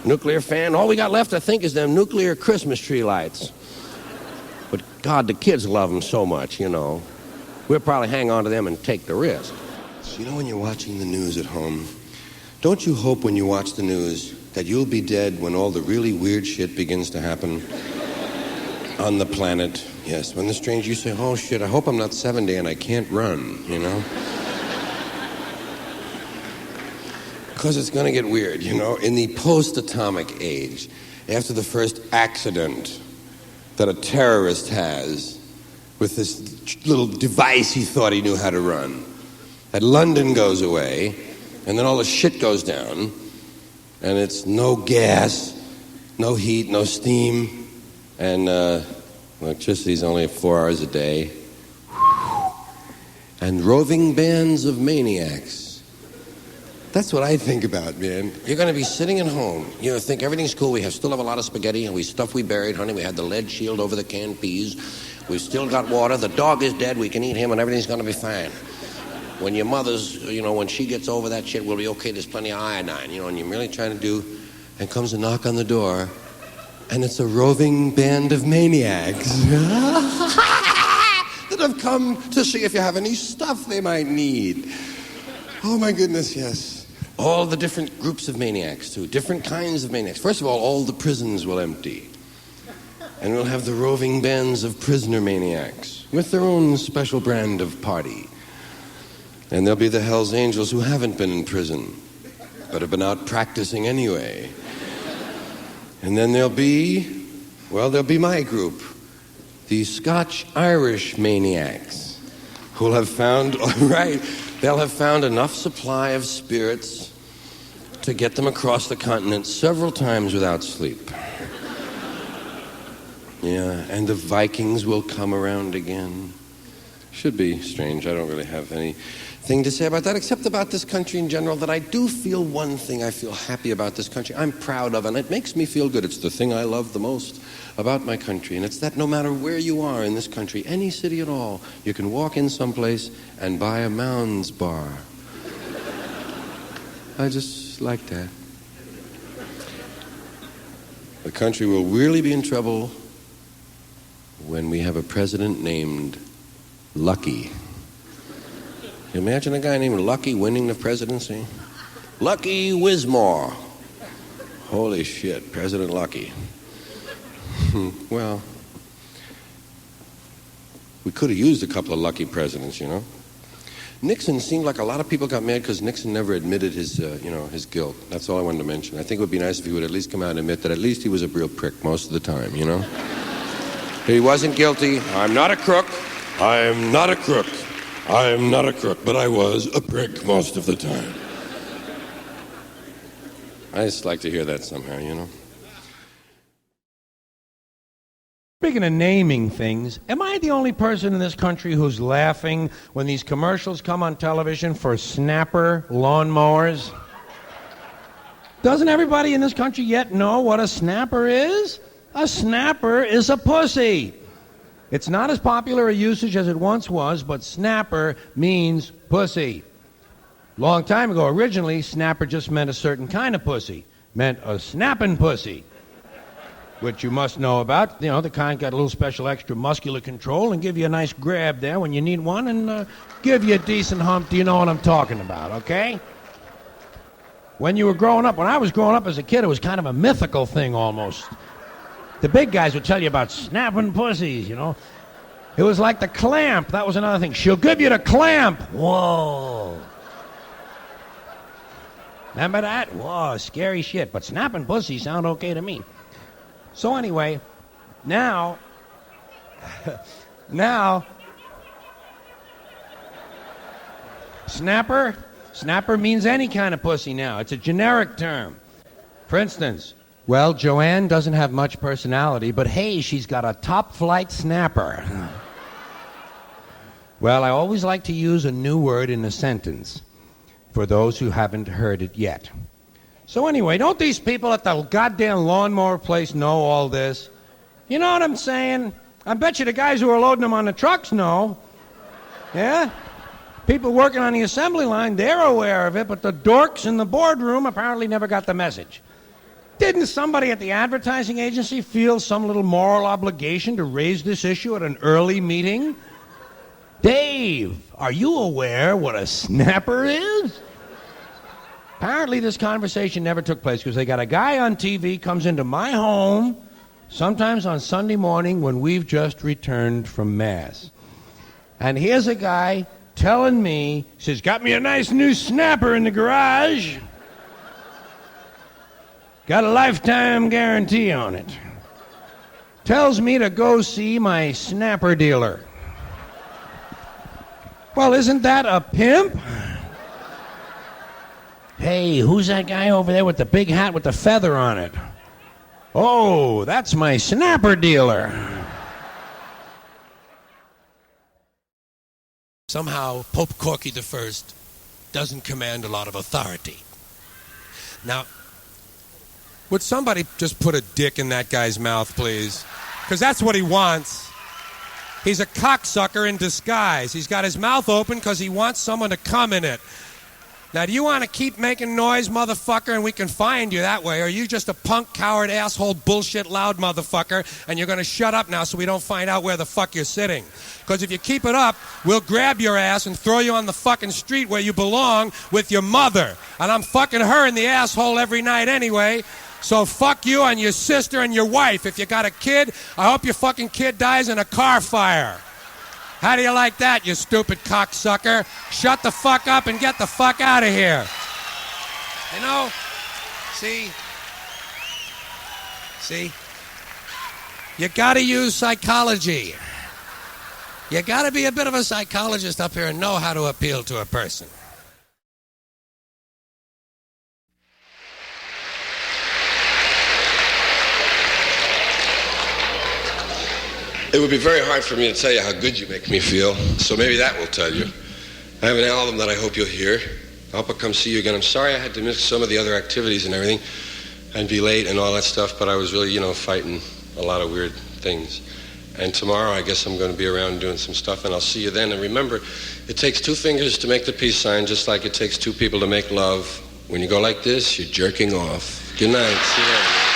Nuclear fan. All we got left, I think, is them nuclear Christmas tree lights. But God, the kids love them so much, you know. We'll probably hang on to them and take the risk. You know, when you're watching the news at home, don't you hope when you watch the news that you'll be dead when all the really weird shit begins to happen on the planet? Yes, when the stranger, you say, "Oh shit, I hope I'm not 70 and I can't run," you know? Because it's going to get weird, you know? In the post-atomic age, after the first accident that a terrorist has with this little device he thought he knew how to run, that London goes away, and then all the shit goes down, and it's no gas, no heat, no steam, and electricity's only 4 hours a day. And roving bands of maniacs That's what I think about, man. You're going to be sitting at home. You think everything's cool. We still have a lot of spaghetti and stuff we buried, honey. We had the lead shield over the canned peas. We've still got water. The dog is dead. We can eat him and everything's going to be fine. When your mother's, when she gets over that shit, we'll be okay. There's plenty of iodine, and you're really trying to do, and comes a knock on the door, and it's a roving band of maniacs that have come to see if you have any stuff they might need. Oh, my goodness, yes. All the different groups of maniacs, too. Different kinds of maniacs. First of all the prisons will empty. And we'll have the roving bands of prisoner maniacs with their own special brand of party. And there'll be the Hells Angels who haven't been in prison, but have been out practicing anyway. And then there'll be my group, the Scotch-Irish maniacs, who'll have found, they'll have found enough supply of spirits to get them across the continent several times without sleep. Yeah, and the Vikings will come around again. Should be strange. I don't really have anything to say about that, except about this country in general, that I do feel one thing I feel happy about this country. I'm proud of, and it makes me feel good. It's the thing I love the most about my country, and it's that no matter where you are in this country, any city at all, you can walk in someplace and buy a Mounds bar. I just like that. The country will really be in trouble when we have a president named Lucky. You imagine a guy named Lucky winning the presidency? Lucky Wismore. Holy shit, President Lucky. Well, we could have used a couple of lucky presidents, Nixon seemed like a lot of people got mad because Nixon never admitted his guilt. That's all I wanted to mention. I think it would be nice if he would at least come out and admit that at least he was a real prick most of the time, He wasn't guilty. I'm not a crook. I'm not a crook. I'm not a crook, but I was a prick most of the time. I just like to hear that somehow, Speaking of naming things, am I the only person in this country who's laughing when these commercials come on television for snapper lawnmowers? Doesn't everybody in this country yet know what a snapper is? A snapper is a pussy. It's not as popular a usage as it once was, but snapper means pussy. Long time ago, originally, snapper just meant a certain kind of pussy. Meant a snapping pussy, which you must know about. The kind got a little special extra muscular control and give you a nice grab there when you need one and give you a decent hump. Do you know what I'm talking about, okay? When I was growing up as a kid, it was kind of a mythical thing almost. The big guys would tell you about snapping pussies, It was like the clamp. That was another thing. She'll give you the clamp. Whoa. Remember that? Whoa, scary shit. But snapping pussies sound okay to me. So anyway, now, snapper means any kind of pussy now. It's a generic term. For instance, Joanne doesn't have much personality, but hey, she's got a top-flight snapper. Well, I always like to use a new word in a sentence for those who haven't heard it yet. So anyway, don't these people at the goddamn lawnmower place know all this? You know what I'm saying? I bet you the guys who are loading them on the trucks know. Yeah? People working on the assembly line, they're aware of it, but the dorks in the boardroom apparently never got the message. Didn't somebody at the advertising agency feel some little moral obligation to raise this issue at an early meeting? Dave, are you aware what a snapper is? Apparently this conversation never took place because they got a guy on TV comes into my home, sometimes on Sunday morning when we've just returned from Mass. And here's a guy telling me, says, got me a nice new snapper in the garage. Got a lifetime guarantee on it. Tells me to go see my snapper dealer. Well, isn't that a pimp? Hey, who's that guy over there with the big hat with the feather on it? Oh, that's my snapper dealer. Somehow, Pope Corky I doesn't command a lot of authority. Now, would somebody just put a dick in that guy's mouth, please? Because that's what he wants. He's a cocksucker in disguise. He's got his mouth open because he wants someone to come in it. Now, do you want to keep making noise, motherfucker, and we can find you that way? Or are you just a punk, coward, asshole, bullshit, loud motherfucker, and you're going to shut up now so we don't find out where the fuck you're sitting? Because if you keep it up, we'll grab your ass and throw you on the fucking street where you belong with your mother. And I'm fucking her in the asshole every night anyway. So fuck you and your sister and your wife. If you got a kid, I hope your fucking kid dies in a car fire. How do you like that, you stupid cocksucker? Shut the fuck up and get the fuck out of here. You know, see, you gotta use psychology. You gotta be a bit of a psychologist up here and know how to appeal to a person. It would be very hard for me to tell you how good you make me feel, so maybe that will tell you. I have an album that I hope you'll hear. I hope I'll come see you again. I'm sorry I had to miss some of the other activities and everything and be late and all that stuff, but I was really, fighting a lot of weird things. And tomorrow I guess I'm going to be around doing some stuff, and I'll see you then. And remember, it takes two fingers to make the peace sign, just like it takes two people to make love. When you go like this, you're jerking off. Good night. See you later.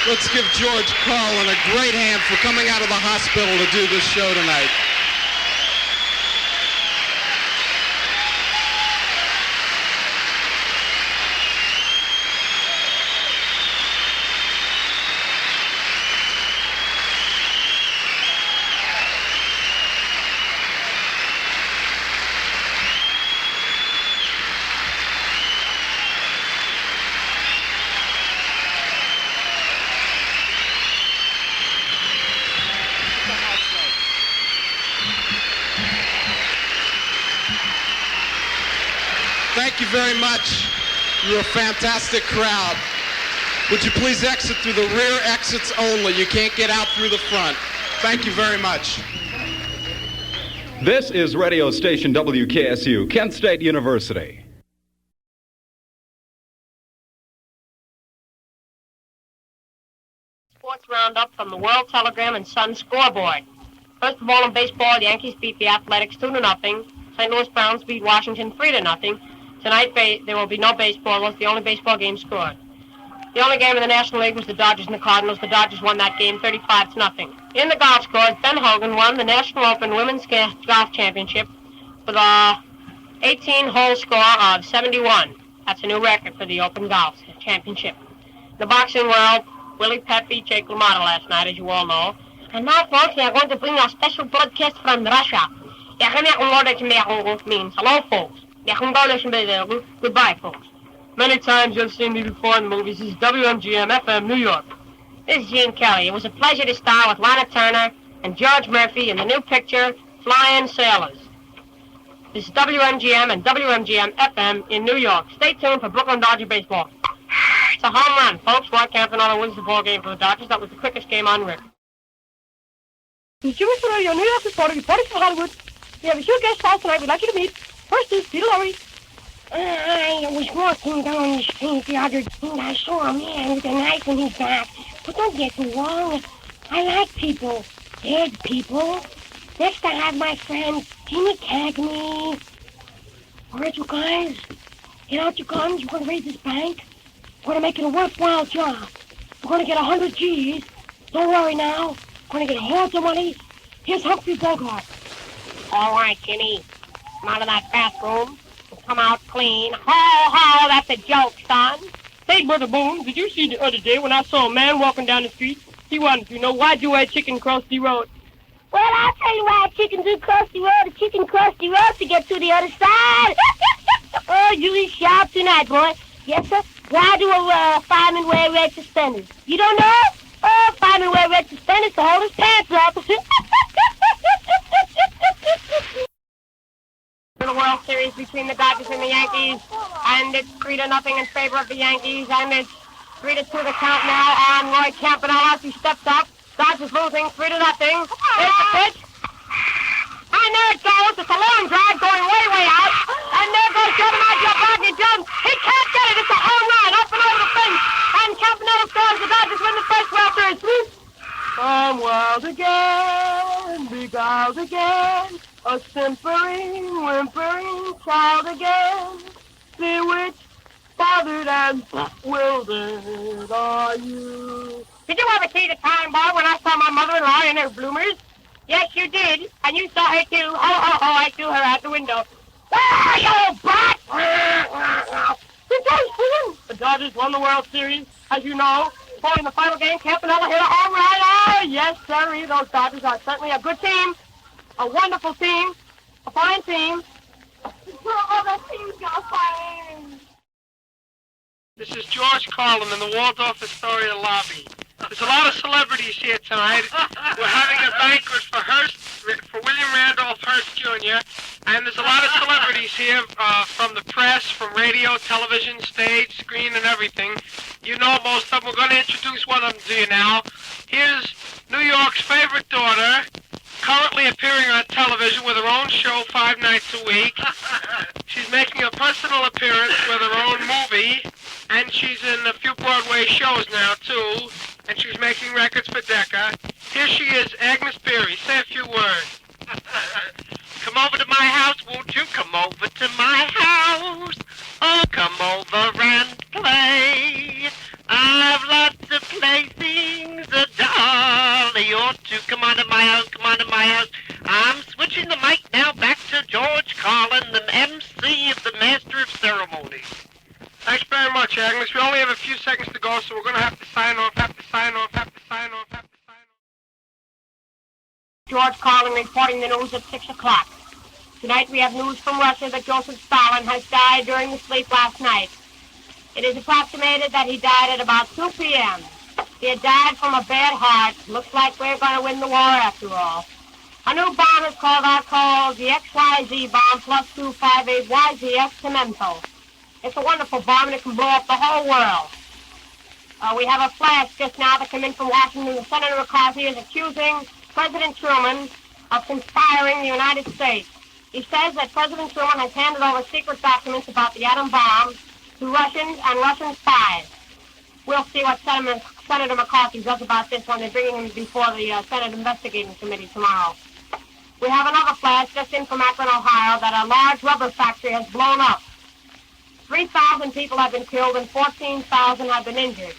Let's give George Carlin a great hand for coming out of the hospital to do this show tonight. Thank you very much. You're a fantastic crowd. Would you please exit through the rear exits only? You can't get out through the front. Thank you very much. This is radio station WKSU, Kent State University. Sports roundup from the World Telegram and Sun scoreboard. First of all, in baseball, the Yankees beat the Athletics 2-0. St. Louis Browns beat Washington 3-0. Tonight, there will be no baseball. That's the only baseball game scored. The only game in the National League was the Dodgers and the Cardinals. The Dodgers won that game 35-0. In the golf scores, Ben Hogan won the National Open Women's Golf Championship with a 18-hole score of 71. That's a new record for the Open Golf Championship. In the boxing world, Willie Pett beat Jake LaMotta last night, as you all know. And now, folks, we are going to bring a special broadcast from Russia. Means hello, folks. Goodbye, folks. Many times you've seen me before in movies. This is WMGM FM New York. This is Gene Kelly. It was a pleasure to star with Lana Turner and George Murphy in the new picture, Flying Sailors. This is WMGM and WMGM FM in New York. Stay tuned for Brooklyn Dodger baseball. It's a home run, folks. Mark Campanella wins the ball game for the Dodgers. That was the quickest game on record. Jewish Radio, New York reporting from Hollywood. We have a few guests house tonight we'd like you to meet. First is Peter Lorre. I was walking down the street the other day and I saw a man with a knife in his back. But don't get me wrong. I like people. Dead people. Next I have my friend Jimmy Cagney. All right, you guys. Get out your guns. We're going to raid this bank. We're going to make it a worthwhile job. We're going to get 100 G's. Don't worry now. We're going to get hordes of money. Here's Humphrey Bogart. All right, Jimmy. Come out of that bathroom and come out clean. Ho, ho, that's a joke, son. Hey, Brother Boone, did you see the other day when I saw a man walking down the street? He wanted to know, why'd you wear chicken cross the road? Well, I'll tell you why chicken do cross the road. The chicken cross the road to get to the other side. Oh, you be sharp tonight, boy. Yes, sir. Why do a fireman wear red suspenders? You don't know? Oh, fireman wear red suspenders to hold his pants up. the World Series between the Dodgers and the Yankees, and it's 3-0 in favor of the Yankees, and it's 3-2 the count now on Roy Campanella as he steps up. Dodgers losing 3-0. Here's the pitch. And there it goes. It's a long drive going way, way out. And there goes Giovanni Boggy Jones. He can't get it. It's a home run up and over the fence. And Campanella scores. The Dodgers win the first World Series. I'm wild again, beguiled again, a simpering, whimpering child again, bewitched, bothered, and bewildered are you. Did you ever see the time, boy, when I saw my mother-in-law in her bloomers? Yes, you did, and you saw her too. Oh, I threw her out the window. Ah, you brat! The Dodgers won the World Series, as you know. In the final game, Campanella hit a home run. Oh, yes, sir. Those Dodgers are certainly a good team, a wonderful team, a fine team. Oh, that team's got fine. This is George Carlin in the Waldorf Astoria lobby. There's a lot of celebrities here tonight. We're having a banquet for William Randolph Hearst Jr., and there's a lot of celebrities here from the press, from radio, television, stage, screen, and everything. You know most of them. We're going to introduce one of them to you now. Here's New York's favorite daughter, currently appearing on television with her own show 5 nights a week. She's making a personal appearance with her own movie, and she's in a few Broadway shows now, too, and she's making records for Decca. Here she is, Agnes Beery. Say a few words. Come over to my house, won't you? Come over to my house. Oh, come over and play. I've lots of playthings, darling. You ought to come on to my house, come on to my house. I'm switching the mic now back to George Carlin, the MC of the Master of Ceremonies. Thanks very much, Agnes. We only have a few seconds to go, so we're going to have to sign off. George Carlin reporting the news at 6 o'clock. Tonight we have news from Russia that Joseph Stalin has died during the sleep last night. It is approximated that he died at about 2 p.m. He had died from a bad heart. Looks like we're going to win the war after all. A new bomb is called the XYZ bomb plus 258YZX Cemento. It's a wonderful bomb and it can blow up the whole world. We have a flash just now that came in from Washington. Senator McCarthy is accusing President Truman of conspiring the United States. He says that President Truman has handed over secret documents about the atom bomb to Russians and Russian spies. We'll see what Senator McCarthy does about this when they bring him before the Senate Investigating Committee tomorrow. We have another flash just in from Akron, Ohio, that a large rubber factory has blown up. 3,000 people have been killed and 14,000 have been injured.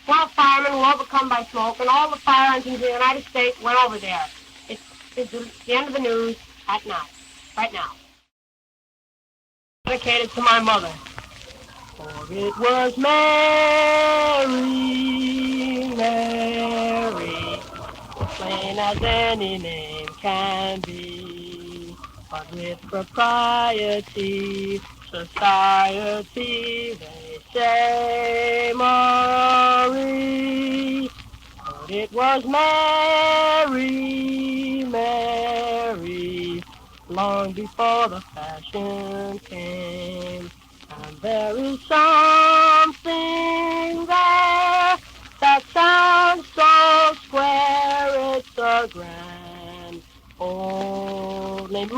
12 firemen were overcome by smoke, and all the fire engines in the United States went over there. It's the end of the news at night, right now. Dedicated to my mother. For it was Mary, Mary, plain as any name can be, but with propriety, society, they say Marie. But it was Mary, Mary, long before the fashion came. And there is something there that sounds so square, it's a grand old name.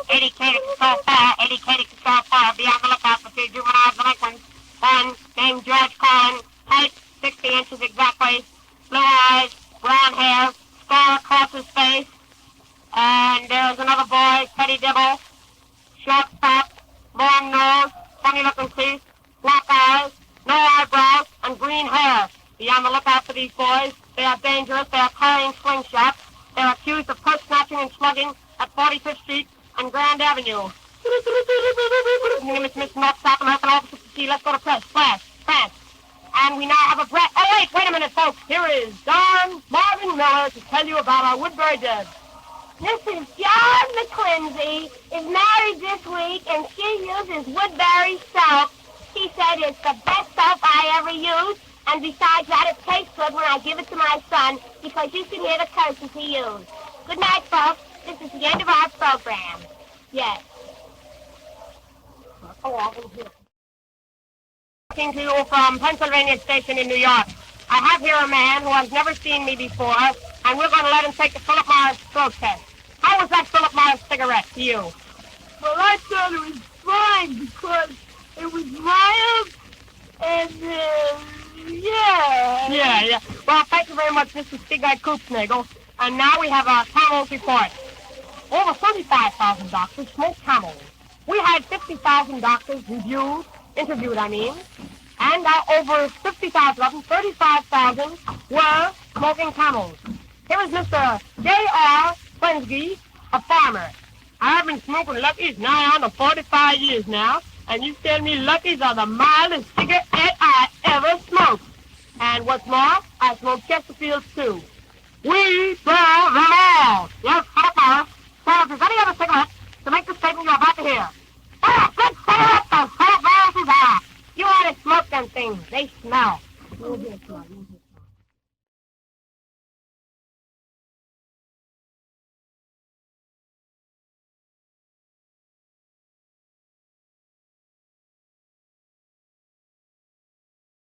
Educated so far, be on the lookout for two juvenile delinquents. One named George Carlin, height 60 inches exactly, blue eyes, brown hair, scar across his face. And there's another boy, Teddy Dibble, short top, long nose, funny looking teeth, black eyes, no eyebrows, and green hair. Be on the lookout for these boys. They are dangerous. They are carrying slingshots. They are accused of purse snatching and slugging at 45th Street and Grand Avenue. Miss North, stop and open officer to see. Let's go to press. Flash. And we Wait a minute, folks. Here is Don Marvin Miller to tell you about our Woodbury Duds. Mrs. John McClincy is married this week, and she uses Woodbury soap. She said it's the best soap I ever used, and besides that, it tastes good when I give it to my son, because you can hear the curses he used. Good night, folks. This is the end of our program. Yes. Talking to you from Pennsylvania Station in New York. I have here a man who has never seen me before, and we're going to let him take the Philip Morris throat test. How was that Philip Morris cigarette to you? Well, I thought it was fine because it was mild and, yeah. Yeah. Well, thank you very much, Mr. Stigite Koopsnagel. And now we have our Camels report. Over 35,000 doctors smoked Camels. We had 50,000 doctors interviewed, and over 50,000 of them, 35,000, were smoking Camels. Here is Mr. J.R. Flensky, a farmer. I've been smoking Luckies now on to 45 years now, and you tell me Luckies are the mildest cigarette I ever smoked. And what's more, I smoke Chesterfields too. We sell them all. Yes, Philip Morris. So if there's any other cigarette to make the statement you're about to hear. Oh, let's cigarette, the Philip Morris is hot. You ought to smoke them things. They smell.